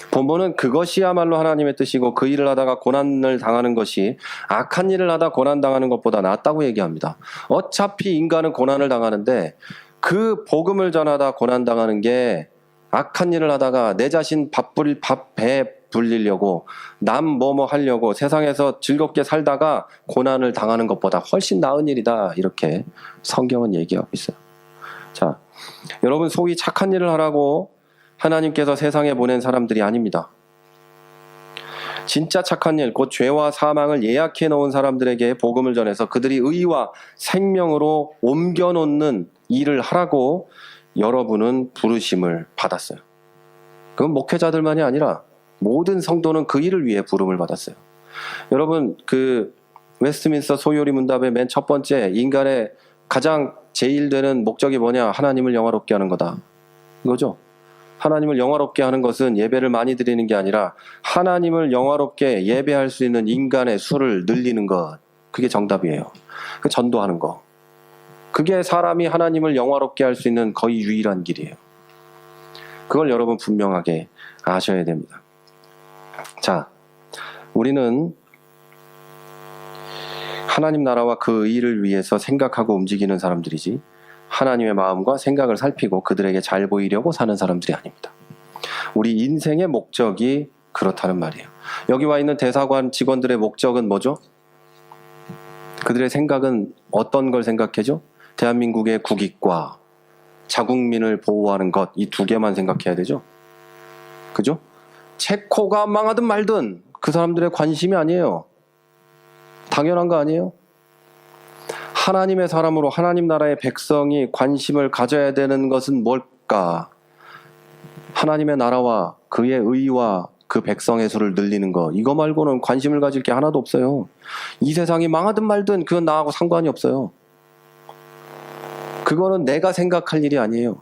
본문은 그것이야말로 하나님의 뜻이고 그 일을 하다가 고난을 당하는 것이 악한 일을 하다 고난당하는 것보다 낫다고 얘기합니다. 어차피 인간은 고난을 당하는데 그 복음을 전하다 고난당하는 게 악한 일을 하다가 내 자신 배 불리려고 남 뭐뭐 하려고 세상에서 즐겁게 살다가 고난을 당하는 것보다 훨씬 나은 일이다, 이렇게 성경은 얘기하고 있어요. 자, 여러분, 속이 착한 일을 하라고 하나님께서 세상에 보낸 사람들이 아닙니다. 진짜 착한 일, 곧 죄와 사망을 예약해 놓은 사람들에게 복음을 전해서 그들이 의와 생명으로 옮겨놓는 일을 하라고 여러분은 부르심을 받았어요. 그건 목회자들만이 아니라 모든 성도는 그 일을 위해 부름을 받았어요. 여러분, 그 웨스트민스터 소요리 문답의 맨 첫 번째 인간의 가장 제일 되는 목적이 뭐냐? 하나님을 영화롭게 하는 거다, 이거죠. 하나님을 영화롭게 하는 것은 예배를 많이 드리는 게 아니라 하나님을 영화롭게 예배할 수 있는 인간의 수를 늘리는 것, 그게 정답이에요. 그 전도하는 거, 그게 사람이 하나님을 영화롭게 할 수 있는 거의 유일한 길이에요. 그걸 여러분 분명하게 아셔야 됩니다. 자, 우리는 하나님 나라와 그 의를 위해서 생각하고 움직이는 사람들이지 하나님의 마음과 생각을 살피고 그들에게 잘 보이려고 사는 사람들이 아닙니다. 우리 인생의 목적이 그렇다는 말이에요. 여기 와 있는 대사관 직원들의 목적은 뭐죠? 그들의 생각은 어떤 걸 생각해죠? 대한민국의 국익과 자국민을 보호하는 것, 이 두 개만 생각해야 되죠. 그죠? 체코가 망하든 말든 그 사람들의 관심이 아니에요. 당연한 거 아니에요? 하나님의 사람으로 하나님 나라의 백성이 관심을 가져야 되는 것은 뭘까? 하나님의 나라와 그의 의와 그 백성의 수를 늘리는 거, 이거 말고는 관심을 가질 게 하나도 없어요. 이 세상이 망하든 말든 그건 나하고 상관이 없어요. 그거는 내가 생각할 일이 아니에요.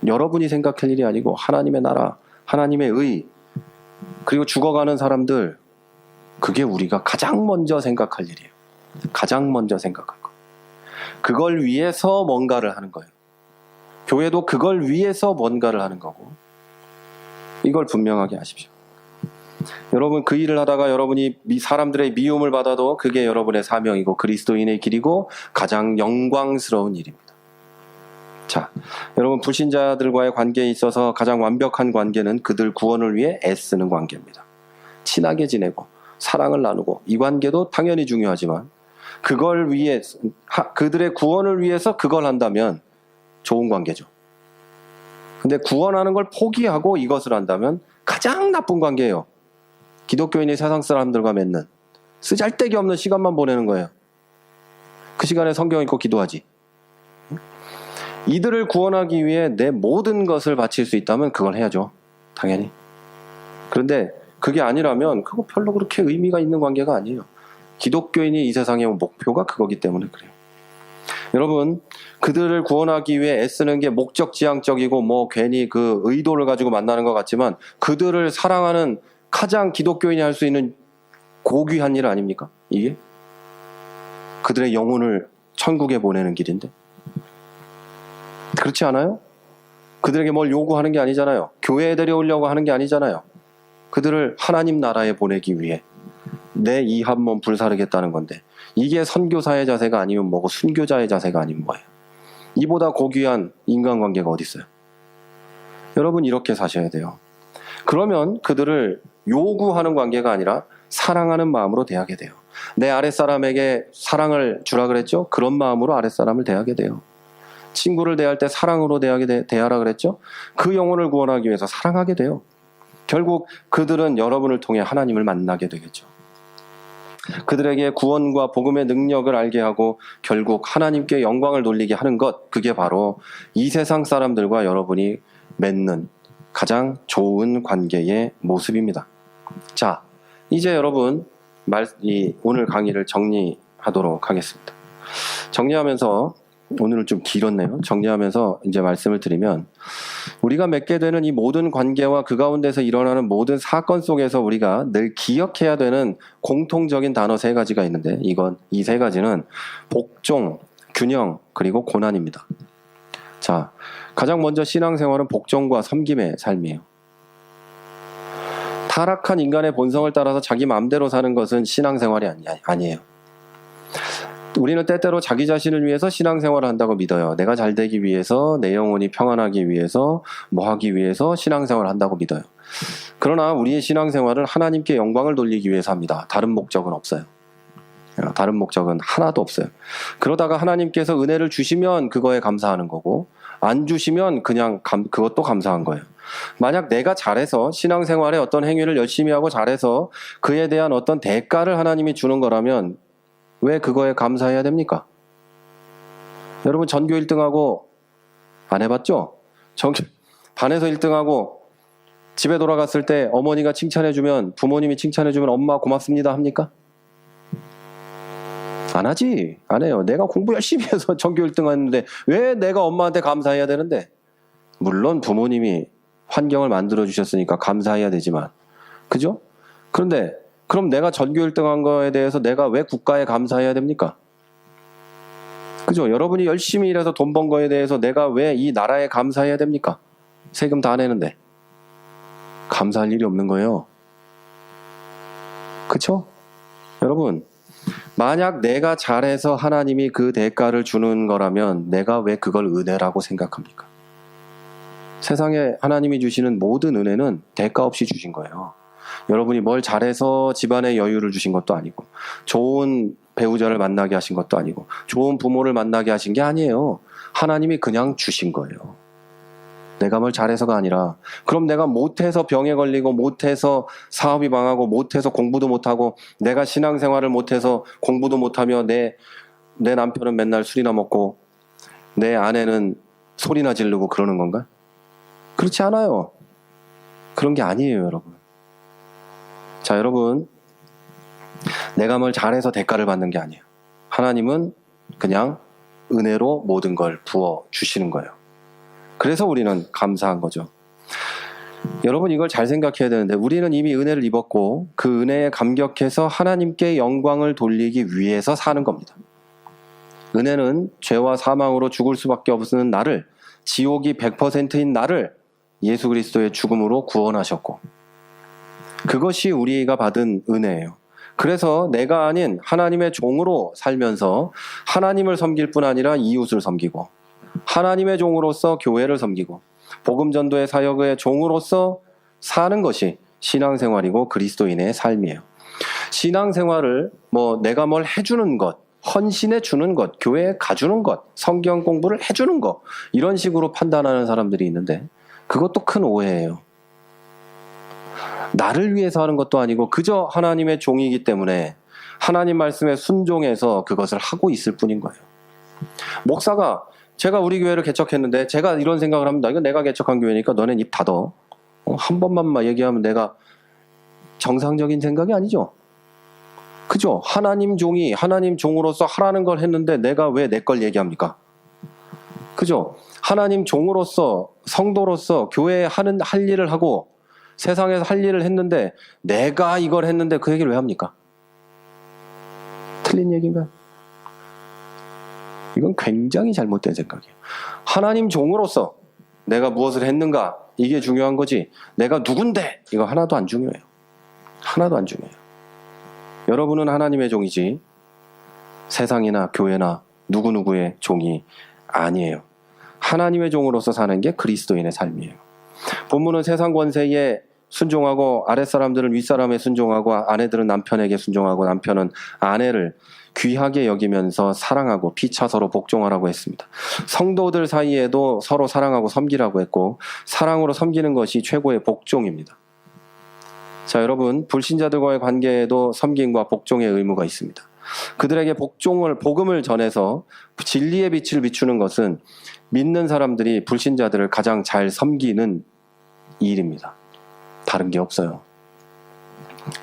여러분이 생각할 일이 아니고 하나님의 나라, 하나님의 의, 그리고 죽어가는 사람들, 그게 우리가 가장 먼저 생각할 일이에요. 가장 먼저 생각할 거. 그걸 위해서 뭔가를 하는 거예요. 교회도 그걸 위해서 뭔가를 하는 거고, 이걸 분명하게 하십시오. 여러분, 그 일을 하다가 여러분이 사람들의 미움을 받아도 그게 여러분의 사명이고 그리스도인의 길이고 가장 영광스러운 일입니다. 자, 여러분, 불신자들과의 관계에 있어서 가장 완벽한 관계는 그들 구원을 위해 애쓰는 관계입니다. 친하게 지내고 사랑을 나누고, 이 관계도 당연히 중요하지만 그걸 위해, 그들의 구원을 위해서 그걸 한다면 좋은 관계죠. 근데 구원하는 걸 포기하고 이것을 한다면 가장 나쁜 관계예요. 기독교인이 세상 사람들과 맺는 쓰잘데기 없는 시간만 보내는 거예요. 그 시간에 성경 읽고 기도하지. 이들을 구원하기 위해 내 모든 것을 바칠 수 있다면 그걸 해야죠. 당연히. 그런데 그게 아니라면 그거 별로 그렇게 의미가 있는 관계가 아니에요. 기독교인이 이 세상의 목표가 그거기 때문에 그래요. 여러분, 그들을 구원하기 위해 애쓰는 게 목적지향적이고 뭐 괜히 그 의도를 가지고 만나는 것 같지만, 그들을 사랑하는 가장 기독교인이 할 수 있는 고귀한 일 아닙니까? 이게 그들의 영혼을 천국에 보내는 길인데, 그렇지 않아요? 그들에게 뭘 요구하는 게 아니잖아요. 교회에 데려오려고 하는 게 아니잖아요. 그들을 하나님 나라에 보내기 위해 내 이 한 몸 불사르겠다는 건데, 이게 선교사의 자세가 아니면 뭐고 순교자의 자세가 아니면 뭐예요? 이보다 고귀한 인간관계가 어디 있어요? 여러분, 이렇게 사셔야 돼요. 그러면 그들을 요구하는 관계가 아니라 사랑하는 마음으로 대하게 돼요. 내 아랫사람에게 사랑을 주라 그랬죠? 그런 마음으로 아랫사람을 대하게 돼요. 친구를 대할 때 사랑으로 대하라 그랬죠? 그 영혼을 구원하기 위해서 사랑하게 돼요. 결국 그들은 여러분을 통해 하나님을 만나게 되겠죠. 그들에게 구원과 복음의 능력을 알게 하고 결국 하나님께 영광을 돌리게 하는 것, 그게 바로 이 세상 사람들과 여러분이 맺는 가장 좋은 관계의 모습입니다. 자, 이제 여러분 오늘 강의를 정리하도록 하겠습니다. 정리하면서, 오늘은 좀 길었네요. 정리하면서 이제 말씀을 드리면, 우리가 맺게 되는 이 모든 관계와 그 가운데서 일어나는 모든 사건 속에서 우리가 늘 기억해야 되는 공통적인 단어 3가지가 있는데, 이 3가지는 복종, 균형, 그리고 고난입니다. 자, 가장 먼저 신앙생활은 복종과 섬김의 삶이에요. 타락한 인간의 본성을 따라서 자기 마음대로 사는 것은 신앙생활이 아니에요. 우리는 때때로 자기 자신을 위해서 신앙생활을 한다고 믿어요. 내가 잘 되기 위해서, 내 영혼이 평안하기 위해서, 뭐 하기 위해서 신앙생활을 한다고 믿어요. 그러나 우리의 신앙생활은 하나님께 영광을 돌리기 위해서 합니다. 다른 목적은 없어요. 다른 목적은 하나도 없어요. 그러다가 하나님께서 은혜를 주시면 그거에 감사하는 거고, 안 주시면 그냥 그것도 감사한 거예요. 만약 내가 잘해서 신앙생활에 어떤 행위를 열심히 하고 잘해서 그에 대한 어떤 대가를 하나님이 주는 거라면 왜 그거에 감사해야 됩니까? 여러분, 전교 1등하고 안 해봤죠? 반에서 1등하고 집에 돌아갔을 때 어머니가 칭찬해주면, 부모님이 칭찬해주면 엄마 고맙습니다 합니까? 안 하지. 안 해요. 내가 공부 열심히 해서 전교 1등 했는데 왜 내가 엄마한테 감사해야 되는데? 물론 부모님이 환경을 만들어주셨으니까 감사해야 되지만, 그죠? 그런데 그럼 내가 전교 1등한 거에 대해서 내가 왜 국가에 감사해야 됩니까? 그죠? 여러분이 열심히 일해서 돈 번 거에 대해서 내가 왜 이 나라에 감사해야 됩니까? 세금 다 내는데. 감사할 일이 없는 거예요. 그쵸? 여러분, 만약 내가 잘해서 하나님이 그 대가를 주는 거라면 내가 왜 그걸 은혜라고 생각합니까? 세상에 하나님이 주시는 모든 은혜는 대가 없이 주신 거예요. 여러분이 뭘 잘해서 집안에 여유를 주신 것도 아니고, 좋은 배우자를 만나게 하신 것도 아니고 좋은 부모를 만나게 하신 게 아니에요. 하나님이 그냥 주신 거예요. 내가 뭘 잘해서가 아니라, 그럼 내가 못해서 병에 걸리고 못해서 사업이 망하고 못해서 공부도 못하고 내가 신앙생활을 못해서 공부도 못하며 내 남편은 맨날 술이나 먹고 내 아내는 소리나 지르고 그러는 건가? 그렇지 않아요. 그런 게 아니에요, 여러분. 자, 여러분, 내가 뭘 잘해서 대가를 받는 게 아니에요. 하나님은 그냥 은혜로 모든 걸 부어 주시는 거예요. 그래서 우리는 감사한 거죠. 여러분, 이걸 잘 생각해야 되는데, 우리는 이미 은혜를 입었고 그 은혜에 감격해서 하나님께 영광을 돌리기 위해서 사는 겁니다. 은혜는 죄와 사망으로 죽을 수밖에 없는 나를, 지옥이 100%인 나를 예수 그리스도의 죽음으로 구원하셨고, 그것이 우리가 받은 은혜예요. 그래서 내가 아닌 하나님의 종으로 살면서 하나님을 섬길 뿐 아니라 이웃을 섬기고, 하나님의 종으로서 교회를 섬기고, 복음 전도의 사역의 종으로서 사는 것이 신앙생활이고 그리스도인의 삶이에요. 신앙생활을 내가 뭘 해주는 것, 헌신해 주는 것, 교회에 가주는 것, 성경 공부를 해주는 것, 이런 식으로 판단하는 사람들이 있는데, 그것도 큰 오해예요. 나를 위해서 하는 것도 아니고 그저 하나님의 종이기 때문에 하나님 말씀에 순종해서 그것을 하고 있을 뿐인 거예요. 목사가, 제가 우리 교회를 개척했는데 제가 이런 생각을 합니다. 이건 내가 개척한 교회니까 너넨 입 닫어. 한 번만 얘기하면 내가 정상적인 생각이 아니죠. 그죠? 하나님 종이 하나님 종으로서 하라는 걸 했는데 내가 왜 내 걸 얘기합니까? 그죠? 하나님 종으로서, 성도로서 교회에 할 일을 하고 세상에서 할 일을 했는데 내가 이걸 했는데 그 얘기를 왜 합니까? 틀린 얘기인가요? 이건 굉장히 잘못된 생각이에요. 하나님 종으로서 내가 무엇을 했는가, 이게 중요한 거지, 내가 누군데, 이거 하나도 안 중요해요. 하나도 안 중요해요. 여러분은 하나님의 종이지 세상이나 교회나 누구누구의 종이 아니에요. 하나님의 종으로서 사는 게 그리스도인의 삶이에요. 본문은 세상 권세에 순종하고 아랫사람들은 윗사람에 순종하고 아내들은 남편에게 순종하고 남편은 아내를 귀하게 여기면서 사랑하고 피차 서로 복종하라고 했습니다. 성도들 사이에도 서로 사랑하고 섬기라고 했고, 사랑으로 섬기는 것이 최고의 복종입니다. 자, 여러분, 불신자들과의 관계에도 섬김과 복종의 의무가 있습니다. 그들에게 복음을 전해서 진리의 빛을 비추는 것은 믿는 사람들이 불신자들을 가장 잘 섬기는 일입니다. 다른 게 없어요.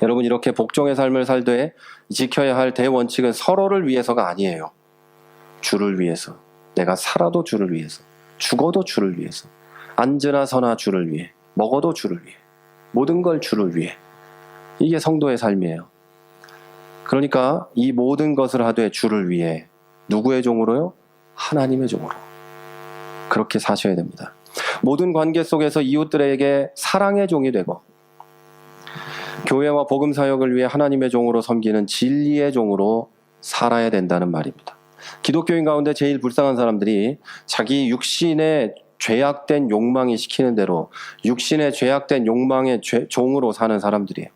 여러분, 이렇게 복종의 삶을 살되 지켜야 할 대원칙은 서로를 위해서가 아니에요. 주를 위해서. 내가 살아도 주를 위해서, 죽어도 주를 위해서, 앉으나 서나 주를 위해, 먹어도 주를 위해, 모든 걸 주를 위해. 이게 성도의 삶이에요. 그러니까 이 모든 것을 하되 주를 위해. 누구의 종으로요? 하나님의 종으로. 그렇게 사셔야 됩니다. 모든 관계 속에서 이웃들에게 사랑의 종이 되고, 교회와 복음 사역을 위해 하나님의 종으로 섬기는 진리의 종으로 살아야 된다는 말입니다. 기독교인 가운데 제일 불쌍한 사람들이 자기 육신의 죄악된 욕망이 시키는 대로 육신의 죄악된 욕망의 종으로 사는 사람들이에요.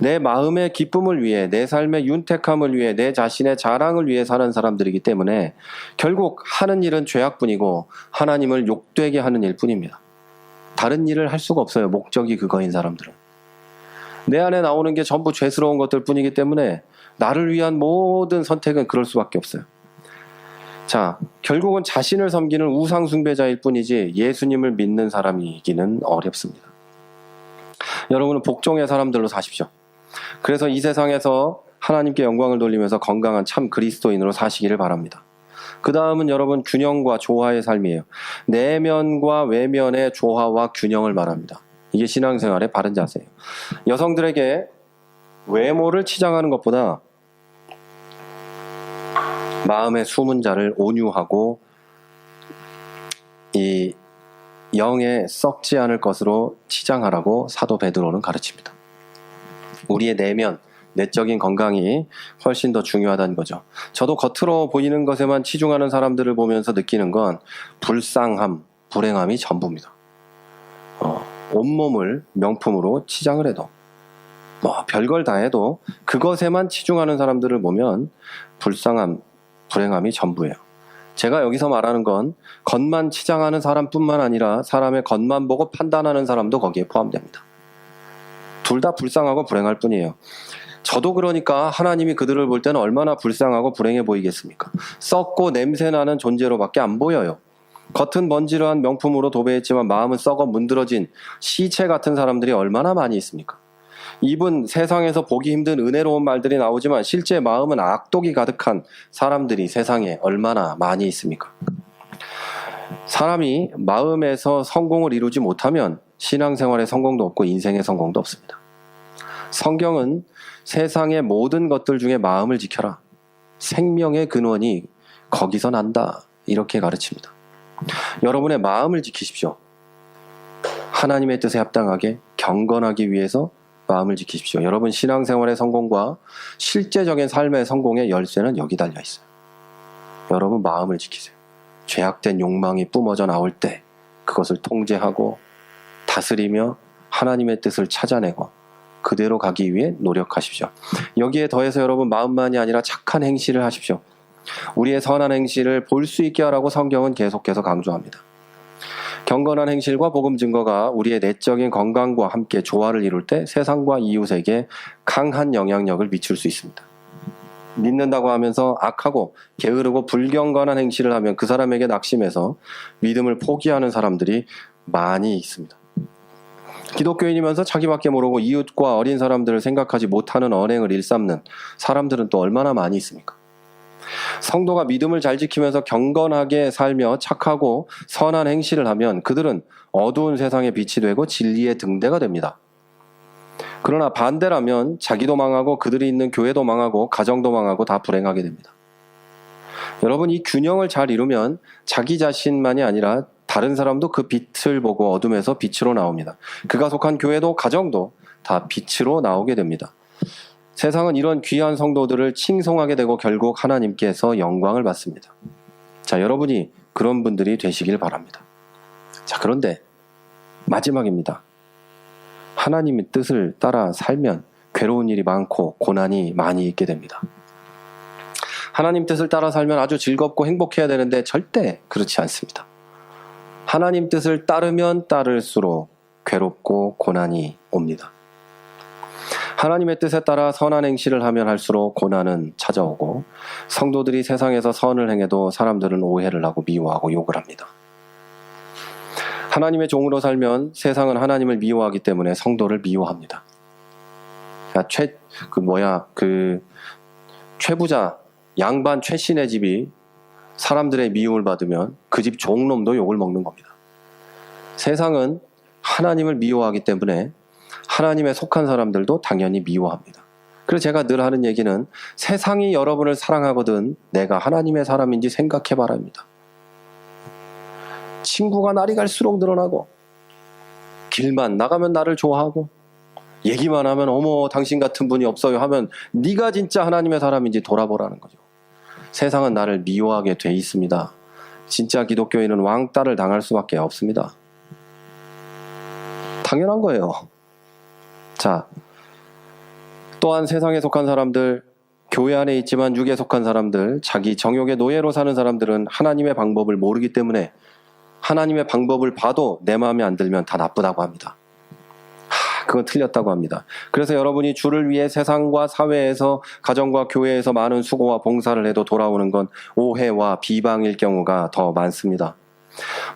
내 마음의 기쁨을 위해, 내 삶의 윤택함을 위해, 내 자신의 자랑을 위해 사는 사람들이기 때문에 결국 하는 일은 죄악뿐이고 하나님을 욕되게 하는 일뿐입니다. 다른 일을 할 수가 없어요. 목적이 그거인 사람들은. 내 안에 나오는 게 전부 죄스러운 것들 뿐이기 때문에 나를 위한 모든 선택은 그럴 수밖에 없어요. 자, 결국은 자신을 섬기는 우상 숭배자일 뿐이지 예수님을 믿는 사람이기는 어렵습니다. 여러분은 복종의 사람들로 사십시오. 그래서 이 세상에서 하나님께 영광을 돌리면서 건강한 참 그리스도인으로 사시기를 바랍니다. 그 다음은 여러분, 균형과 조화의 삶이에요. 내면과 외면의 조화와 균형을 말합니다. 이게 신앙생활의 바른 자세예요. 여성들에게 외모를 치장하는 것보다 마음의 숨은 자를 온유하고 이 영에 썩지 않을 것으로 치장하라고 사도 베드로는 가르칩니다. 우리의 내면, 내적인 건강이 훨씬 더 중요하다는 거죠. 저도 겉으로 보이는 것에만 치중하는 사람들을 보면서 느끼는 건 불쌍함, 불행함이 전부입니다. 온몸을 명품으로 치장을 해도 뭐 별걸 다 해도 그것에만 치중하는 사람들을 보면 불쌍함, 불행함이 전부예요. 제가 여기서 말하는 건 겉만 치장하는 사람뿐만 아니라 사람의 겉만 보고 판단하는 사람도 거기에 포함됩니다. 둘 다 불쌍하고 불행할 뿐이에요. 저도 그러니까 하나님이 그들을 볼 때는 얼마나 불쌍하고 불행해 보이겠습니까? 썩고 냄새나는 존재로밖에 안 보여요. 겉은 번지르한 명품으로 도배했지만 마음은 썩어 문드러진 시체 같은 사람들이 얼마나 많이 있습니까? 입은 세상에서 보기 힘든 은혜로운 말들이 나오지만 실제 마음은 악독이 가득한 사람들이 세상에 얼마나 많이 있습니까? 사람이 마음에서 성공을 이루지 못하면 신앙생활의 성공도 없고 인생의 성공도 없습니다. 성경은 세상의 모든 것들 중에 마음을 지켜라. 생명의 근원이 거기서 난다. 이렇게 가르칩니다. 여러분의 마음을 지키십시오. 하나님의 뜻에 합당하게 경건하기 위해서 마음을 지키십시오. 여러분 신앙생활의 성공과 실제적인 삶의 성공의 열쇠는 여기 달려 있어요. 여러분 마음을 지키세요. 죄악된 욕망이 뿜어져 나올 때 그것을 통제하고 다스리며 하나님의 뜻을 찾아내고 그대로 가기 위해 노력하십시오. 여기에 더해서 여러분 마음만이 아니라 착한 행실을 하십시오. 우리의 선한 행실을 볼 수 있게 하라고 성경은 계속해서 강조합니다. 경건한 행실과 복음 증거가 우리의 내적인 건강과 함께 조화를 이룰 때 세상과 이웃에게 강한 영향력을 미칠 수 있습니다. 믿는다고 하면서 악하고 게으르고 불경건한 행실을 하면 그 사람에게 낙심해서 믿음을 포기하는 사람들이 많이 있습니다. 기독교인이면서 자기밖에 모르고 이웃과 어린 사람들을 생각하지 못하는 언행을 일삼는 사람들은 또 얼마나 많이 있습니까? 성도가 믿음을 잘 지키면서 경건하게 살며 착하고 선한 행실을 하면 그들은 어두운 세상의 빛이 되고 진리의 등대가 됩니다. 그러나 반대라면 자기도 망하고 그들이 있는 교회도 망하고 가정도 망하고 다 불행하게 됩니다. 여러분 이 균형을 잘 이루면 자기 자신만이 아니라 다른 사람도 그 빛을 보고 어둠에서 빛으로 나옵니다. 그가 속한 교회도 가정도 다 빛으로 나오게 됩니다. 세상은 이런 귀한 성도들을 칭송하게 되고 결국 하나님께서 영광을 받습니다. 자, 여러분이 그런 분들이 되시길 바랍니다. 자, 그런데 마지막입니다. 하나님의 뜻을 따라 살면 괴로운 일이 많고 고난이 많이 있게 됩니다. 하나님 뜻을 따라 살면 아주 즐겁고 행복해야 되는데 절대 그렇지 않습니다. 하나님 뜻을 따르면 따를수록 괴롭고 고난이 옵니다. 하나님의 뜻에 따라 선한 행실을 하면 할수록 고난은 찾아오고 성도들이 세상에서 선을 행해도 사람들은 오해를 하고 미워하고 욕을 합니다. 하나님의 종으로 살면 세상은 하나님을 미워하기 때문에 성도를 미워합니다. 최부자 양반 최씨네 집이 사람들의 미움을 받으면 그 집 종놈도 욕을 먹는 겁니다. 세상은 하나님을 미워하기 때문에 하나님에 속한 사람들도 당연히 미워합니다. 그래서 제가 늘 하는 얘기는 세상이 여러분을 사랑하거든 내가 하나님의 사람인지 생각해 바랍니다. 친구가 날이 갈수록 늘어나고 길만 나가면 나를 좋아하고 얘기만 하면 어머 당신 같은 분이 없어요 하면 네가 진짜 하나님의 사람인지 돌아보라는 거죠. 세상은 나를 미워하게 돼 있습니다. 진짜 기독교인은 왕따를 당할 수밖에 없습니다. 당연한 거예요. 자, 또한 세상에 속한 사람들, 교회 안에 있지만 육에 속한 사람들, 자기 정욕의 노예로 사는 사람들은 하나님의 방법을 모르기 때문에 하나님의 방법을 봐도 내 마음에 안 들면 다 나쁘다고 합니다. 그건 틀렸다고 합니다. 그래서 여러분이 주를 위해 세상과 사회에서 가정과 교회에서 많은 수고와 봉사를 해도 돌아오는 건 오해와 비방일 경우가 더 많습니다.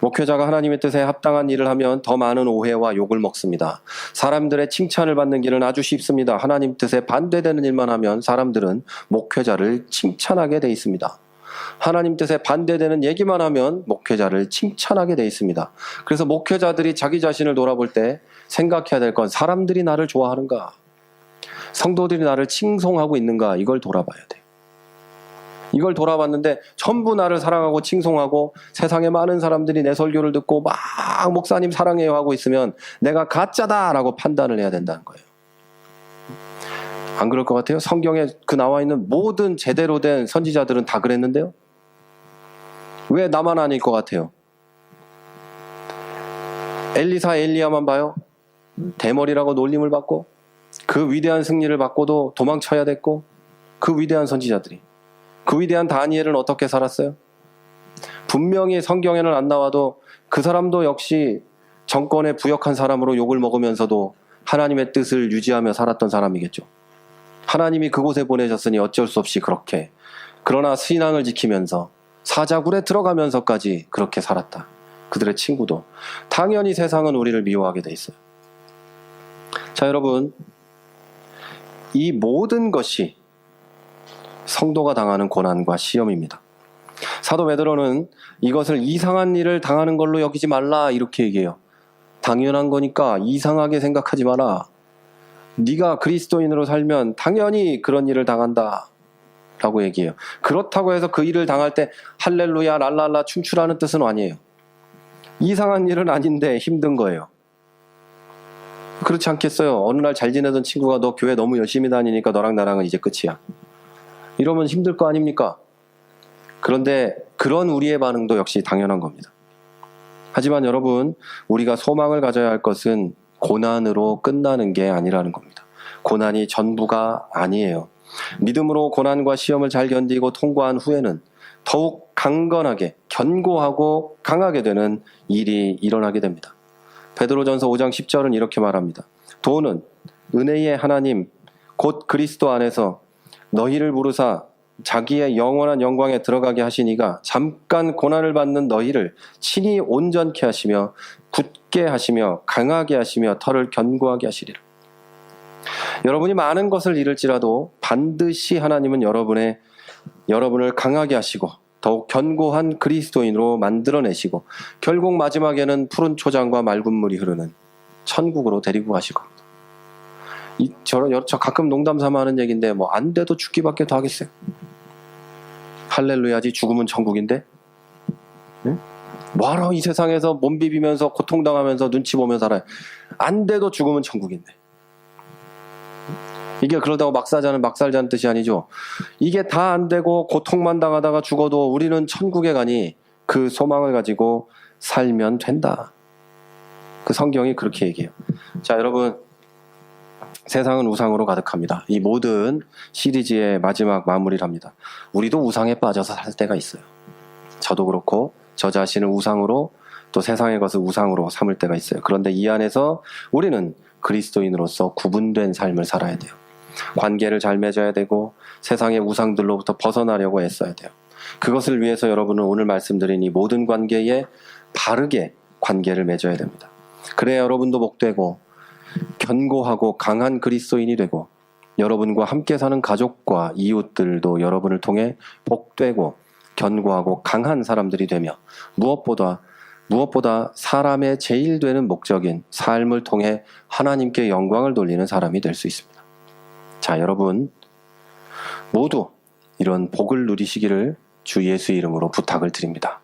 목회자가 하나님의 뜻에 합당한 일을 하면 더 많은 오해와 욕을 먹습니다. 사람들의 칭찬을 받는 길은 아주 쉽습니다. 하나님 뜻에 반대되는 일만 하면 사람들은 목회자를 칭찬하게 돼 있습니다. 하나님 뜻에 반대되는 얘기만 하면 목회자를 칭찬하게 돼 있습니다. 그래서 목회자들이 자기 자신을 돌아볼 때 생각해야 될 건 사람들이 나를 좋아하는가? 성도들이 나를 칭송하고 있는가? 이걸 돌아봐야 돼. 이걸 돌아봤는데 전부 나를 사랑하고 칭송하고 세상에 많은 사람들이 내 설교를 듣고 막 목사님 사랑해요 하고 있으면 내가 가짜다라고 판단을 해야 된다는 거예요. 안 그럴 것 같아요? 성경에 그 나와 있는 모든 제대로 된 선지자들은 다 그랬는데요? 왜 나만 아닐 것 같아요? 엘리사 엘리야만 봐요? 대머리라고 놀림을 받고 그 위대한 승리를 받고도 도망쳐야 됐고, 그 위대한 선지자들이, 그 위대한 다니엘은 어떻게 살았어요? 분명히 성경에는 안 나와도 그 사람도 역시 정권에 부역한 사람으로 욕을 먹으면서도 하나님의 뜻을 유지하며 살았던 사람이겠죠. 하나님이 그곳에 보내셨으니 어쩔 수 없이 그렇게, 그러나 신앙을 지키면서 사자굴에 들어가면서까지 그렇게 살았다. 그들의 친구도. 당연히 세상은 우리를 미워하게 돼 있어요. 자, 여러분, 이 모든 것이 성도가 당하는 고난과 시험입니다. 사도 베드로는 이것을 이상한 일을 당하는 걸로 여기지 말라 이렇게 얘기해요. 당연한 거니까 이상하게 생각하지 마라. 네가 그리스도인으로 살면 당연히 그런 일을 당한다 라고 얘기해요. 그렇다고 해서 그 일을 당할 때 할렐루야 랄랄라 춤추라는 뜻은 아니에요. 이상한 일은 아닌데 힘든 거예요. 그렇지 않겠어요? 어느 날 잘 지내던 친구가 너 교회 너무 열심히 다니니까 너랑 나랑은 이제 끝이야. 이러면 힘들 거 아닙니까? 그런데 그런 우리의 반응도 역시 당연한 겁니다. 하지만 여러분, 우리가 소망을 가져야 할 것은 고난으로 끝나는 게 아니라는 겁니다. 고난이 전부가 아니에요. 믿음으로 고난과 시험을 잘 견디고 통과한 후에는 더욱 강건하게, 견고하고 강하게 되는 일이 일어나게 됩니다. 베드로전서 5장 10절은 이렇게 말합니다. 도는 은혜의 하나님 곧 그리스도 안에서 너희를 부르사 자기의 영원한 영광에 들어가게 하시니가 잠깐 고난을 받는 너희를 친히 온전케 하시며 굳게 하시며 강하게 하시며 털을 견고하게 하시리라. 여러분이 많은 것을 잃을지라도 반드시 하나님은 여러분을 강하게 하시고 더욱 견고한 그리스도인으로 만들어내시고 결국 마지막에는 푸른 초장과 맑은 물이 흐르는 천국으로 데리고 가실 겁니다. 저 가끔 농담 삼아 하는 얘기인데 뭐 안 돼도 죽기밖에 더 하겠어요. 할렐루야지 죽으면 천국인데? 응? 뭐하러 이 세상에서 몸 비비면서 고통당하면서 눈치 보며 살아요. 안 돼도 죽으면 천국인데. 이게 그러다고 막 살자는 뜻이 아니죠. 이게 다 안 되고 고통만 당하다가 죽어도 우리는 천국에 가니 그 소망을 가지고 살면 된다. 그 성경이 그렇게 얘기해요. 자, 여러분, 세상은 우상으로 가득합니다. 이 모든 시리즈의 마지막 마무리를 합니다. 우리도 우상에 빠져서 살 때가 있어요. 저도 그렇고 저 자신을 우상으로 또 세상의 것을 우상으로 삼을 때가 있어요. 그런데 이 안에서 우리는 그리스도인으로서 구분된 삶을 살아야 돼요. 관계를 잘 맺어야 되고 세상의 우상들로부터 벗어나려고 애써야 돼요. 그것을 위해서 여러분은 오늘 말씀드린 이 모든 관계에 바르게 관계를 맺어야 됩니다. 그래야 여러분도 복되고 견고하고 강한 그리스도인이 되고 여러분과 함께 사는 가족과 이웃들도 여러분을 통해 복되고 견고하고 강한 사람들이 되며 무엇보다 사람의 제일 되는 목적인 삶을 통해 하나님께 영광을 돌리는 사람이 될 수 있습니다. 자, 여러분 모두 이런 복을 누리시기를 주 예수의 이름으로 부탁을 드립니다.